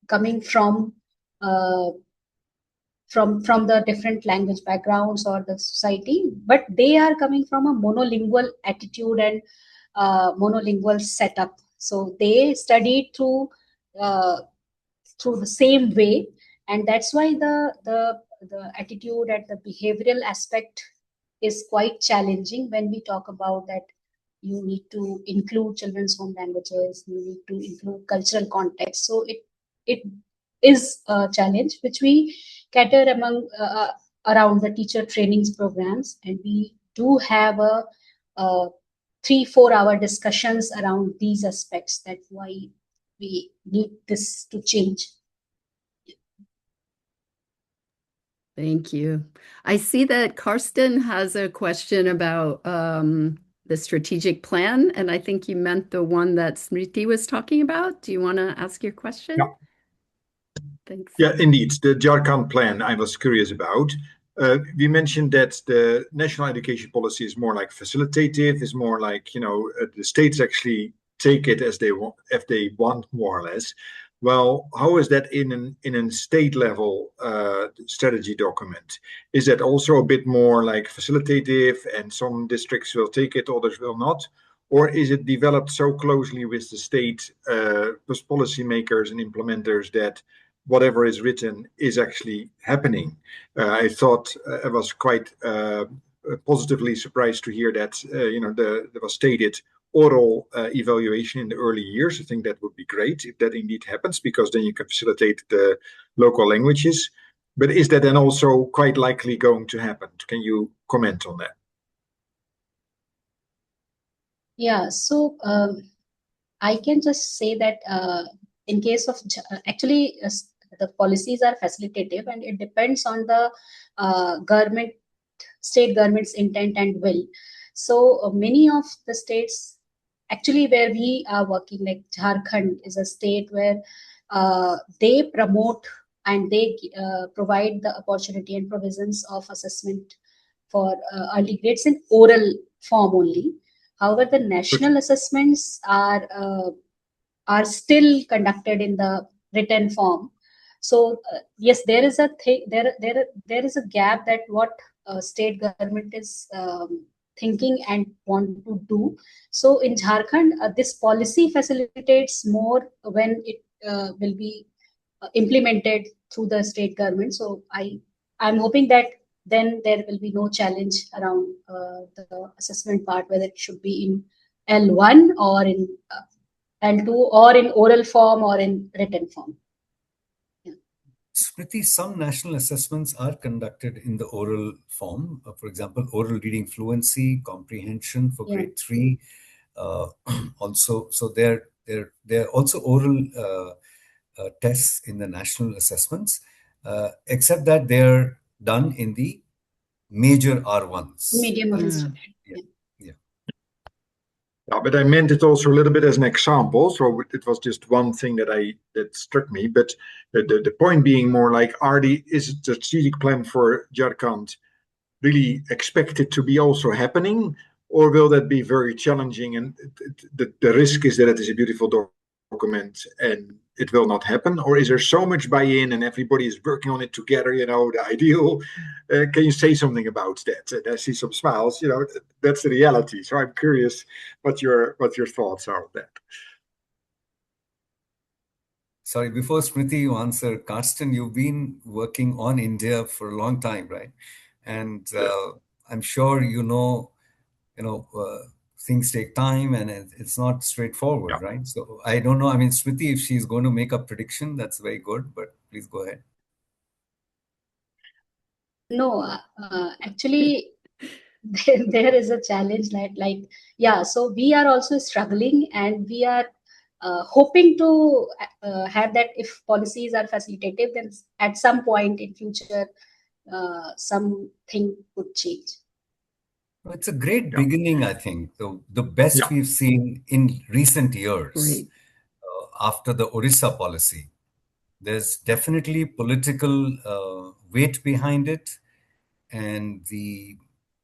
coming from the different language backgrounds or the society, but they are coming from a monolingual attitude and monolingual setup. So they studied through the same way, and that's why the attitude and the behavioral aspect is quite challenging when we talk about that you need to include children's home languages, you need to include cultural context. So it is a challenge which we cater around the teacher trainings programs, and we do have a 3-4 hour discussions around these aspects, that why we need this to change. Thank you. I see that Karsten has a question about the strategic plan, and I think you meant the one that Smriti was talking about. Do you want to ask your question? Yeah. Thanks. Yeah, indeed. The Jharkhand plan I was curious about. We mentioned that the national education policy is more like facilitative, is more like, the states actually take it as they want, if they want, more or less. Well, how is that in a state level strategy document? Is that also a bit more like facilitative and some districts will take it, others will not? Or is it developed so closely with the state policymakers and implementers that whatever is written is actually happening? I thought I was quite positively surprised to hear that there was stated oral evaluation in the early years. I think that would be great if that indeed happens, because then you can facilitate the local languages. But is that then also quite likely going to happen? Can you comment on that? Yeah, so I can just say that in case of actually the policies are facilitative, and it depends on the state government's intent and will. So many of the states actually where we are working, like Jharkhand is a state where they promote and they provide the opportunity and provisions of assessment for early grades in oral form only. However, the national assessments are still conducted in the written form. So yes, there is a there is a gap that what state government is thinking and want to do. So in Jharkhand, this policy facilitates more when it will be implemented through the state government. So I'm hoping that then there will be no challenge around the assessment part, whether it should be in L1 or in L2 or in oral form or in written form. Yeah. Smriti, some national assessments are conducted in the oral form. For example, oral reading fluency, comprehension for grade 3. Also, so there are also oral tests in the national assessments, except that they are done in the major R1s. Medium ones. Yeah, but I meant it also a little bit as an example. So it was just one thing that struck me. But the point being more like, is the strategic plan for Jharkhand really expected to be also happening, or will that be very challenging? And the risk is that it is a beautiful document and it will not happen? Or is there so much buy-in and everybody is working on it together, the ideal? Can you say something about that? And I see some smiles, that's the reality. So I'm curious what your thoughts are on that. Sorry, before Smriti, you answer, Karsten, you've been working on India for a long time, right? And I'm sure things take time and it's not straightforward, right? So I don't know. I mean, Smriti, if she's going to make a prediction, that's very good, but please go ahead. No, actually, there is a challenge so we are also struggling, and we are hoping to have that. If policies are facilitative, then at some point in future, something would change. It's a great beginning, I think. The best we've seen in recent years after the Orissa policy. There's definitely political weight behind it, and the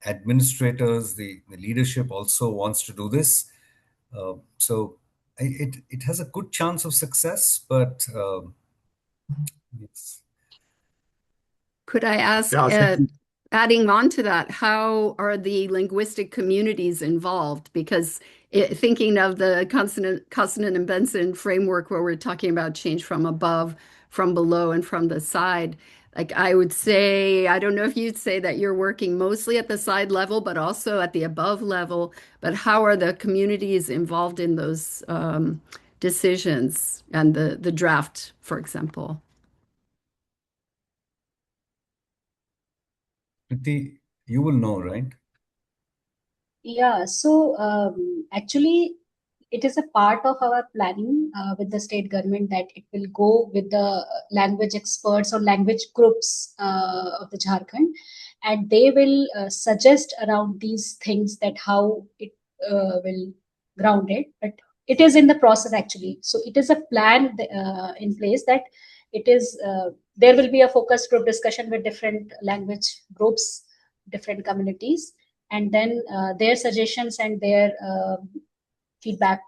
administrators, the leadership also wants to do this. So it has a good chance of success, but it's... Could I ask, adding on to that, how are the linguistic communities involved? Because thinking of the consonant and Benson framework, where we're talking about change from above, from below, and from the side, like I would say, I don't know if you'd say that you're working mostly at the side level, but also at the above level. But how are the communities involved in those decisions and the draft, for example? You will know, right? Yeah, so actually, it is a part of our planning with the state government that it will go with the language experts or language groups of the Jharkhand, and they will suggest around these things that how it will ground it. But it is in the process actually. So it is a plan in place that it is there will be a focus group discussion with different language groups, different communities, and then their suggestions and their feedback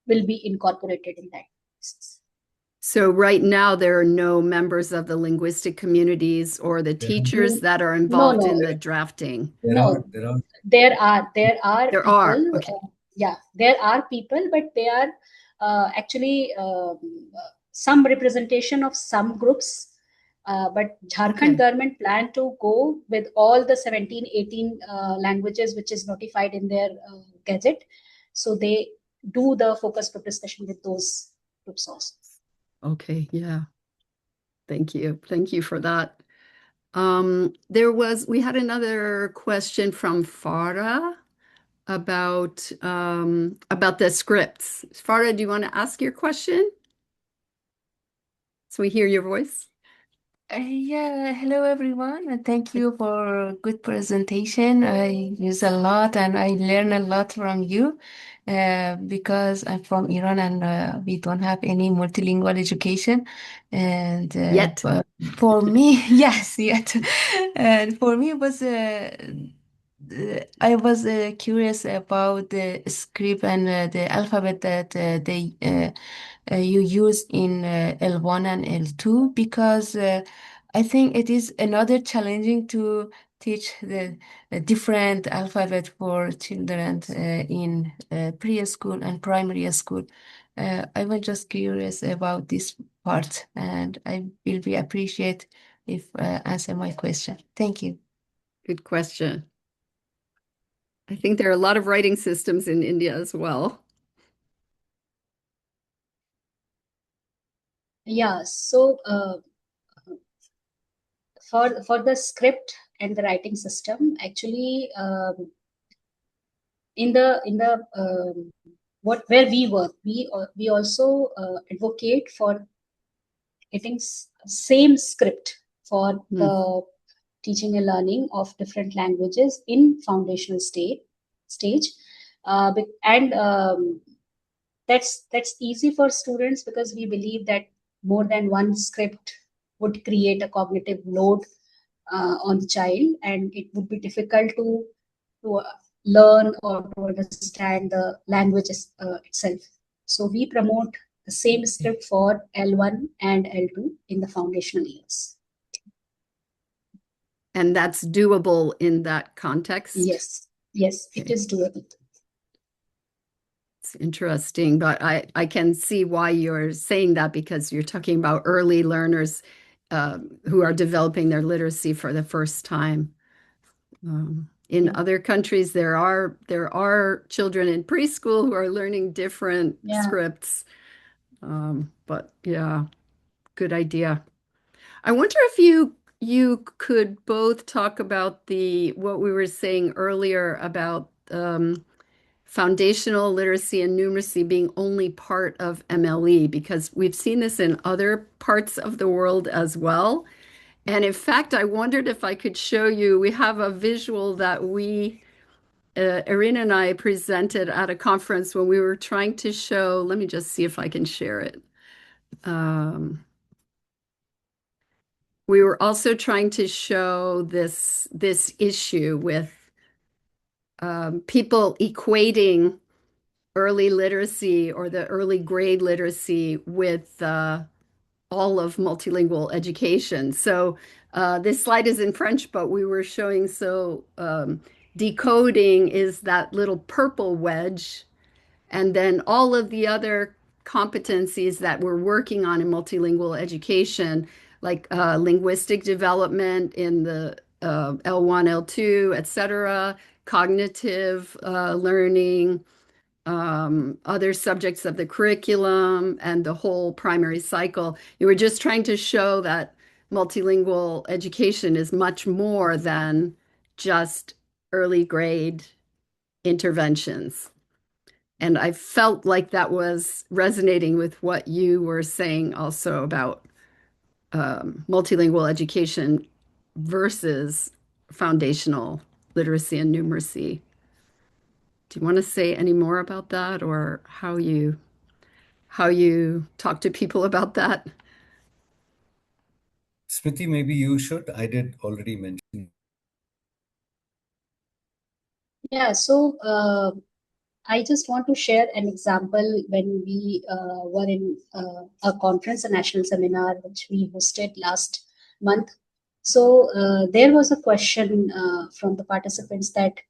will be incorporated in that. So right now, there are no members of the linguistic communities or the teachers that are involved in the drafting. There are people. Okay. There are people, but they are actually some representation of some groups. But Jharkhand government plan to go with all the 17, 18 languages which is notified in their gazette. So they do the focus group discussion with those groups also. Okay, yeah. Thank you. Thank you for that. We had another question from Farah about the scripts. Farah, do you want to ask your question? So we hear your voice. Hello everyone, and thank you for a good presentation. I use a lot and I learn a lot from you because I'm from Iran and we don't have any multilingual education. And yet, for me, yes, yet. And for me, it was I was curious about the script and the alphabet that you use in L1 and L2 because I think it is another challenging to teach the different alphabet for children in preschool and primary school. I was just curious about this part, and I will be appreciate if answer my question. Thank you. Good question. I think there are a lot of writing systems in India as well. Yeah, so for the script and the writing system, actually, in the where we work, we also advocate for getting same script for the teaching and learning of different languages in foundational stage, and that's easy for students because we believe that more than one script would create a cognitive load on the child, and it would be difficult to learn or to understand the language itself. So we promote the same script for L1 and L2 in the foundational years. And that's doable in that context? Yes, yes, it is doable. It's interesting, but I can see why you're saying that, because you're talking about early learners who are developing their literacy for the first time. In other countries, there are children in preschool who are learning different scripts. But yeah, good idea. I wonder if you could both talk about what we were saying earlier about foundational literacy and numeracy being only part of MLE, because we've seen this in other parts of the world as well. And in fact, I wondered if I could show you, we have a visual that Irina and I presented at a conference when we were trying to show, let me just see if I can share it. We were also trying to show this issue with people equating early literacy or the early grade literacy with all of multilingual education. So this slide is in French, but we were showing, decoding is that little purple wedge, and then all of the other competencies that we're working on in multilingual education, like linguistic development in the L1, L2, etc., cognitive learning, other subjects of the curriculum, and the whole primary cycle. You were just trying to show that multilingual education is much more than just early grade interventions. And I felt like that was resonating with what you were saying also about multilingual education versus foundational literacy and numeracy. Do you want to say any more about that, or how you talk to people about that? Smriti, maybe you should. I did already mention. Yeah, so I just want to share an example when we were in a conference, a national seminar, which we hosted last month. So there was a question from the participants that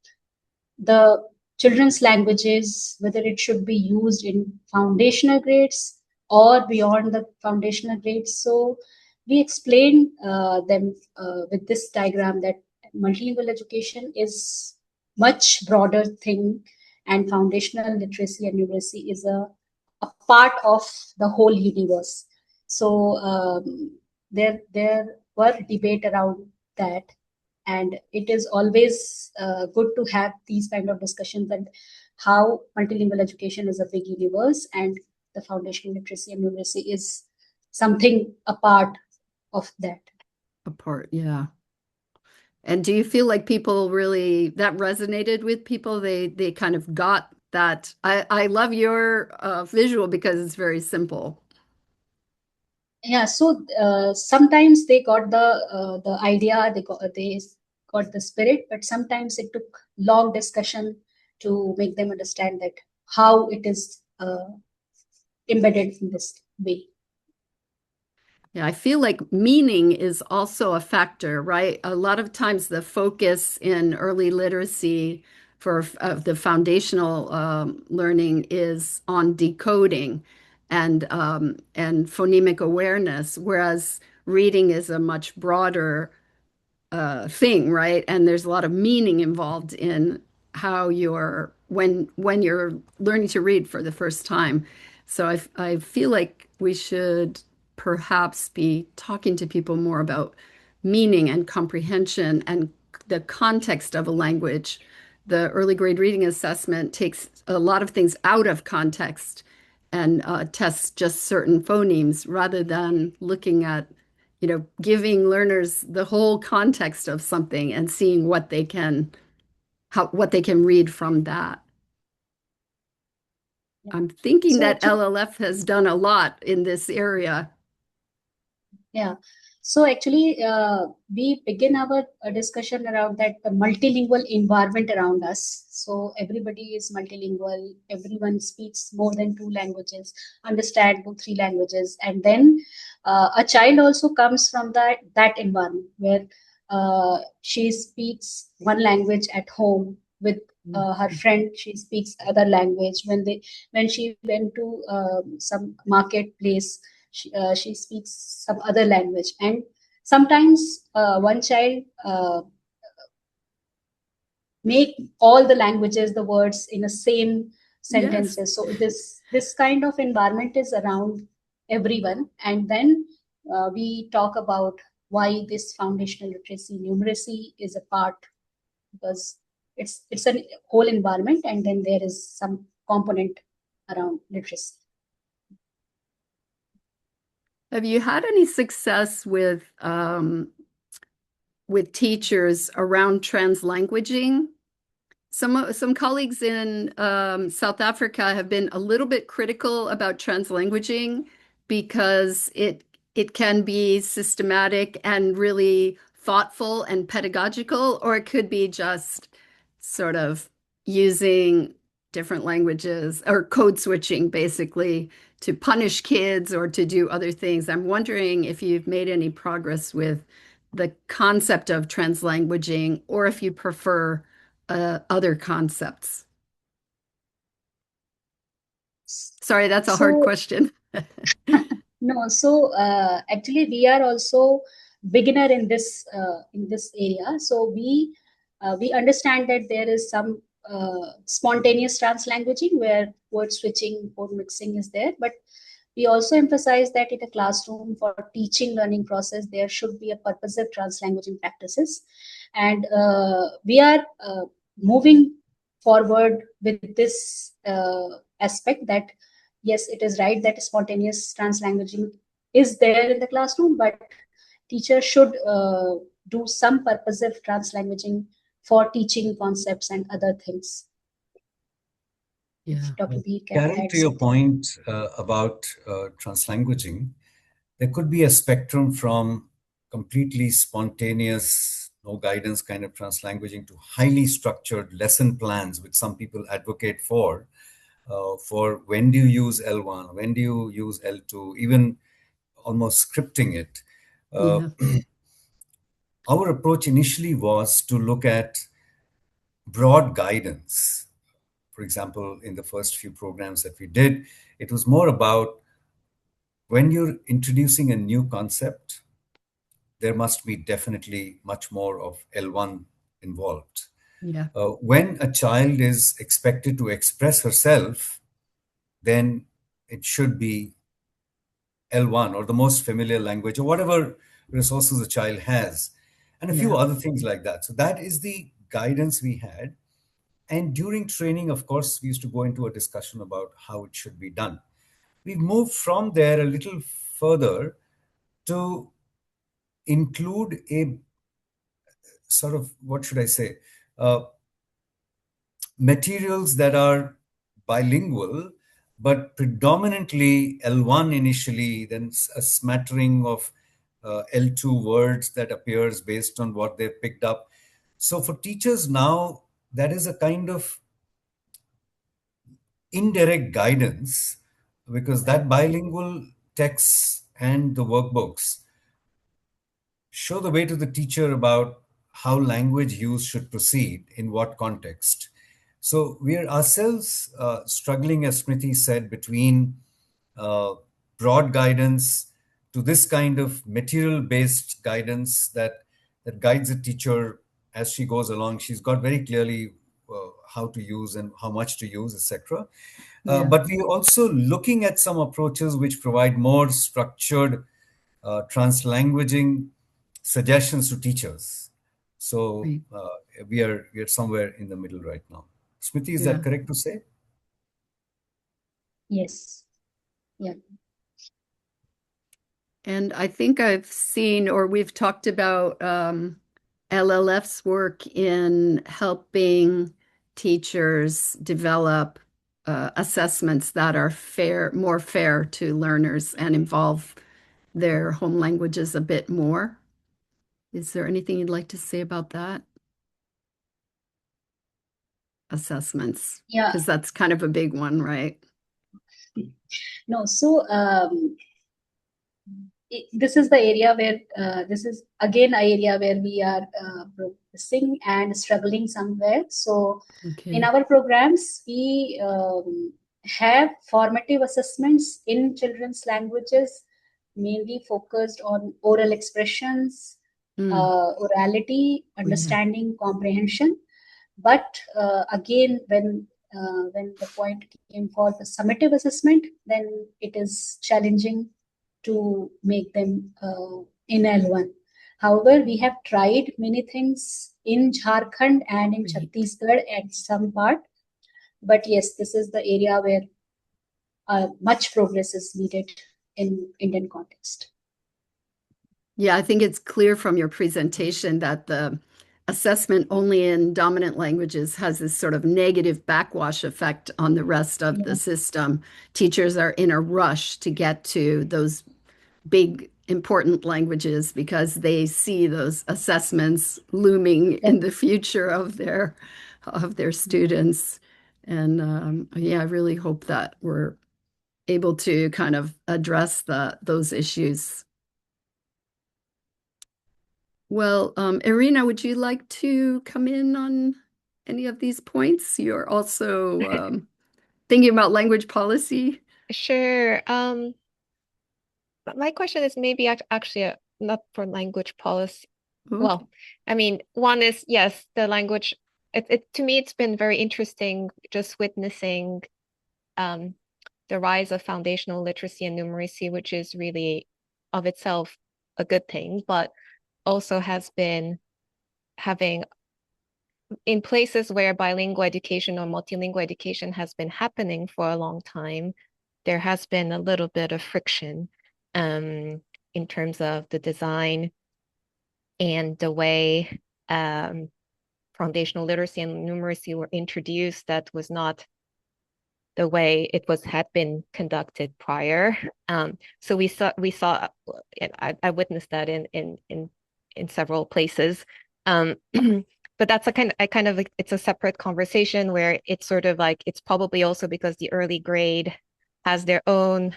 the children's languages, whether it should be used in foundational grades or beyond the foundational grades. So we explained them with this diagram that multilingual education is much broader thing, and foundational literacy and numeracy is a part of the whole universe. So there were debate around that, and it is always good to have these kind of discussions, and how multilingual education is a big universe and the foundational literacy and numeracy is something a part of that. A part, yeah. And do you feel like people really, that resonated with people? They kind of got that. I love your visual because it's very simple. Yeah, so sometimes they got the idea, they got the spirit, but sometimes it took long discussion to make them understand that how it is embedded in this way. Yeah, I feel like meaning is also a factor, right? A lot of times the focus in early literacy for the foundational learning is on decoding and phonemic awareness, whereas reading is a much broader thing, right? And there's a lot of meaning involved in how you're when you're learning to read for the first time. So I feel like we should perhaps be talking to people more about meaning and comprehension and the context of a language. The early grade reading assessment takes a lot of things out of context and tests just certain phonemes rather than looking at, giving learners the whole context of something and seeing what they can read from that. Yeah. I'm thinking So that LLF has done a lot in this area. Yeah. So actually, we begin our discussion around that the multilingual environment around us. So everybody is multilingual. Everyone speaks more than two languages, understand two, three languages, and then a child also comes from that environment where she speaks one language at home with her friend. She speaks other language. When she went to some marketplace, she speaks some other language, and sometimes one child make all the languages, the words in the same sentences. Yes. So this kind of environment is around everyone, and then we talk about why this foundational literacy numeracy is a part, because it's a whole environment, and then there is some component around literacy. Have you had any success with teachers around translanguaging? Some colleagues in South Africa have been a little bit critical about translanguaging because it can be systematic and really thoughtful and pedagogical, or it could be just sort of using different languages or code switching basically to punish kids or to do other things. I'm wondering if you've made any progress with the concept of translanguaging, or if you prefer other concepts. Sorry, that's a hard So question. no, so actually we are also beginner in this area. So we understand that there is some spontaneous translanguaging where word switching, word mixing is there, but we also emphasize that in a classroom for teaching learning process, there should be a purposive translanguaging practices. And we are moving forward with this aspect that, yes, it is right that spontaneous translanguaging is there in the classroom, but teachers should do some purposive translanguaging for teaching concepts and other things. Yeah. If Dr. Dhir can Karen, add to your something. point about translanguaging, there could be a spectrum from completely spontaneous, no guidance kind of translanguaging to highly structured lesson plans, which some people advocate for when do you use L1, when do you use L2, even almost scripting it. Yeah. Our approach initially was to look at broad guidance. For example, in the first few programs that we did, it was more about when you're introducing a new concept, there must be definitely much more of L1 involved. Yeah. When a child is expected to express herself, then it should be L1 or the most familiar language or whatever resources a child has, and a few Yeah. other things like that. So that is the guidance we had. And during training, of course, we used to go into a discussion about how it should be done. We've moved from there a little further to include a sort of, what should I say, materials that are bilingual, but predominantly L1 initially, then a smattering of L2 words that appears based on what they've picked up. So for teachers now, that is a kind of indirect guidance, because that bilingual texts and the workbooks show the way to the teacher about how language use should proceed in what context. So we are ourselves struggling, as Smriti said, between uh, broad guidance to this kind of material-based guidance that guides a teacher as she goes along. She's got very clearly how to use and how much to use, etc. Yeah. But we're also looking at some approaches which provide more structured translanguaging suggestions to teachers. So Right. we are somewhere in the middle right now. Smriti, is Yeah. that correct to say? Yes. Yeah. And I think I've seen, or we've talked about LLF's work in helping teachers develop assessments that are more fair to learners and involve their home languages a bit more. Is there anything you'd like to say about that? Assessments, Yeah, because that's kind of a big one, right? no, so this is the area where this is again an area where we are progressing and struggling somewhere. So in Okay. our programs, we have formative assessments in children's languages, mainly focused on oral expressions, Mm. orality, Oh, yeah. understanding, comprehension. But again, when the point came for the summative assessment, then it is challenging to make them in L1. However, we have tried many things in Jharkhand and in Great. Chhattisgarh at some part. But yes, this is the area where much progress is needed in Indian context. Yeah, I think it's clear from your presentation that the assessment only in dominant languages has this sort of negative backwash effect on the rest of the Yeah. system. Teachers are in a rush to get to those big important languages because they see those assessments looming in the future of their students. And yeah, I really hope that we're able to kind of address those issues. Well, Irina, would you like to come in on any of these points? You're also thinking about language policy. Sure. My question is maybe actually not for language policy. Okay. Well, I mean, one is yes, the language. It to me, it's been very interesting just witnessing the rise of foundational literacy and numeracy, which is really of itself a good thing, but also has been having in places where bilingual education or multilingual education has been happening for a long time, there has been a little bit of friction in terms of the design and the way foundational literacy and numeracy were introduced that was not the way it had been conducted prior. So we saw I witnessed that in several places. But that's a kind of like, it's a separate conversation where it's sort of like it's probably also because the early grade has their own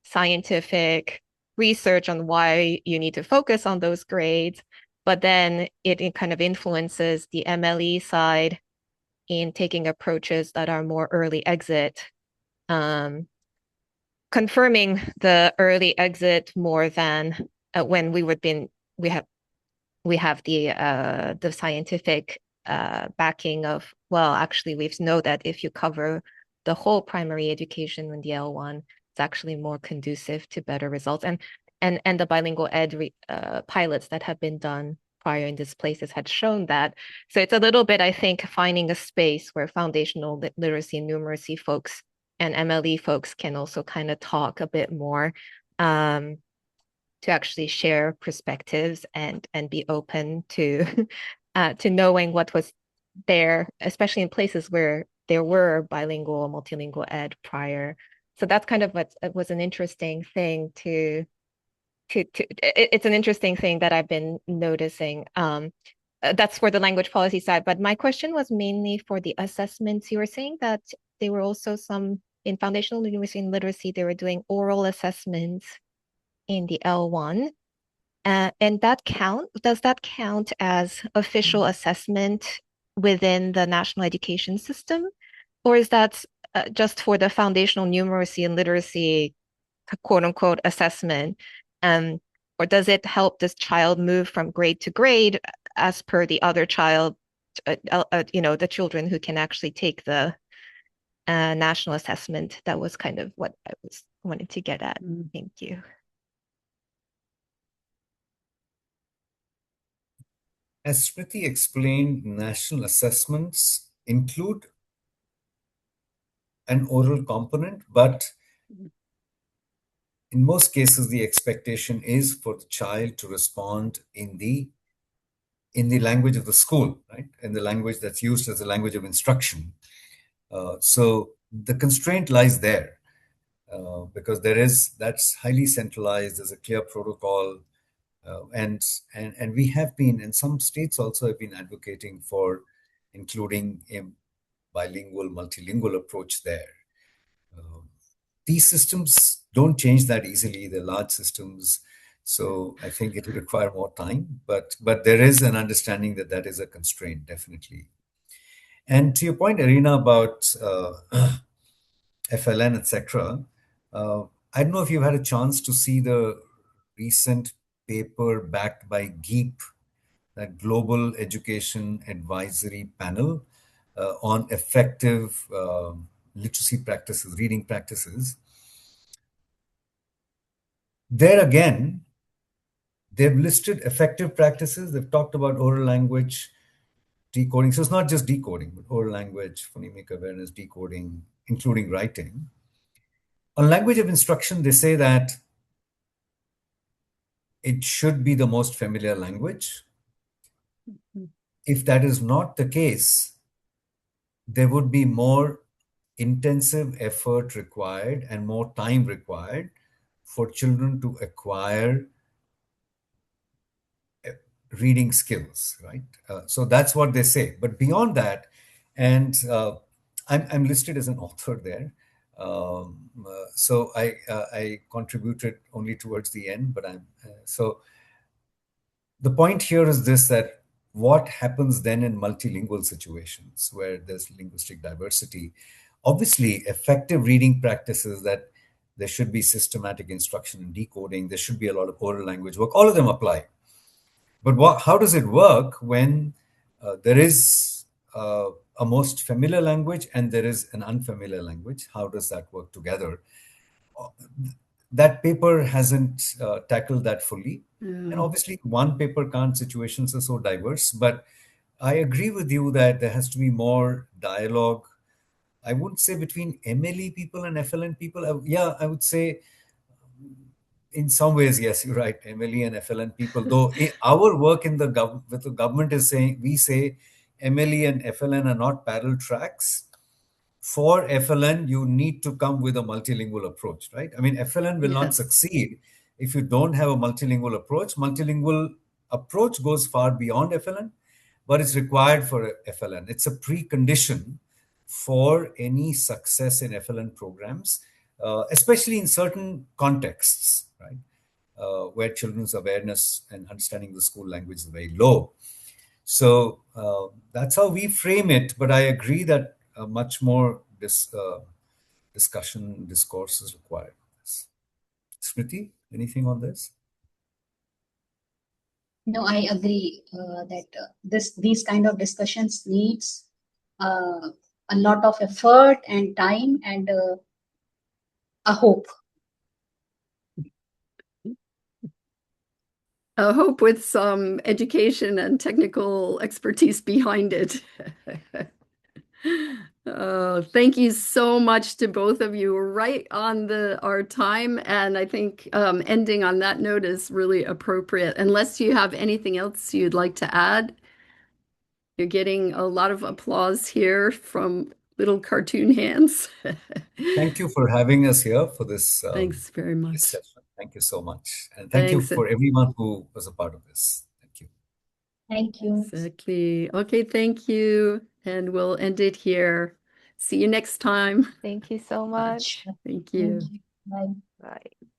scientific research on why you need to focus on those grades, but then it kind of influences the MLE side in taking approaches that are more early exit, confirming the early exit more than when we have the scientific backing of, well, actually we know that if you cover the whole primary education in the L1, it's actually more conducive to better results. And the bilingual ed pilots that have been done prior in these places had shown that. So it's a little bit, I think, finding a space where foundational literacy and numeracy folks and MLE folks can also kind of talk a bit more to actually share perspectives and be open to to knowing what was there, especially in places where there were bilingual, multilingual ed prior. So that's kind of what was an interesting thing it's an interesting thing that I've been noticing. That's for the language policy side, but my question was mainly for the assessments. You were saying that there were also some in foundational literacy and literacy, they were doing oral assessments in the L1. And does that count as official assessment within the national education system? Or is that just for the foundational numeracy and literacy, quote unquote, assessment? Or does it help this child move from grade to grade as per the other child, the children who can actually take the national assessment? That was kind of what I was wanting to get at. Thank you. As Smriti explained, national assessments include an oral component, but in most cases, the expectation is for the child to respond in the language of the school, right? In the language that's used as the language of instruction. So the constraint lies there. because that's highly centralized. There's a clear protocol, and we have been, and some states also have been advocating for including a bilingual, multilingual approach there. These systems don't change that easily. They're large systems, so I think it will require more time. But there is an understanding that that is a constraint, definitely. And to your point, Arena, about FLN, etc., I don't know if you've had a chance to see the recent paper backed by GEEP, that Global Education Advisory Panel, on effective literacy practices, reading practices. There again, they've listed effective practices. They've talked about oral language decoding. So it's not just decoding, but oral language, phonemic awareness, decoding, including writing. On language of instruction, they say that it should be the most familiar language. If that is not the case, there would be more intensive effort required and more time required for children to acquire reading skills, right? So that's what they say. But beyond that, and I'm listed as an author there. So I contributed only towards the end, but so the point here is this, that what happens then in multilingual situations where there's linguistic diversity? Obviously, effective reading practices, that there should be systematic instruction and decoding, there should be a lot of oral language work, all of them apply. But how does it work when there is a most familiar language and there is an unfamiliar language? How does that work together? That paper hasn't tackled that fully. And obviously, one paper can't, situations are so diverse. But I agree with you that there has to be more dialogue. I wouldn't say between MLE people and FLN people. I would say in some ways, yes, you're right, MLE and FLN people. Though our work in with the government is saying, we say MLE and FLN are not parallel tracks. For FLN, you need to come with a multilingual approach, right? I mean, FLN will not succeed if you don't have a multilingual approach. Multilingual approach goes far beyond FLN, but it's required for FLN. It's a precondition for any success in FLN programs, especially in certain contexts, right? Where children's awareness and understanding the school language is very low. So that's how we frame it. But I agree that much more discourse is required. Smriti, anything on this? No, I agree that these kind of discussions needs a lot of effort and time and a hope. A hope with some education and technical expertise behind it. Thank you so much to both of you. We're right on our time, and I think ending on that note is really appropriate. Unless you have anything else you'd like to add. You're getting a lot of applause here from little cartoon hands. Thank you for having us here for this. Thanks very much. Session. Thank you so much. And thank you for everyone who was a part of this. Thank you. Thank you. Exactly. Okay, thank you. And we'll end it here. See you next time. Thank you so much. Thank you. Bye. Bye.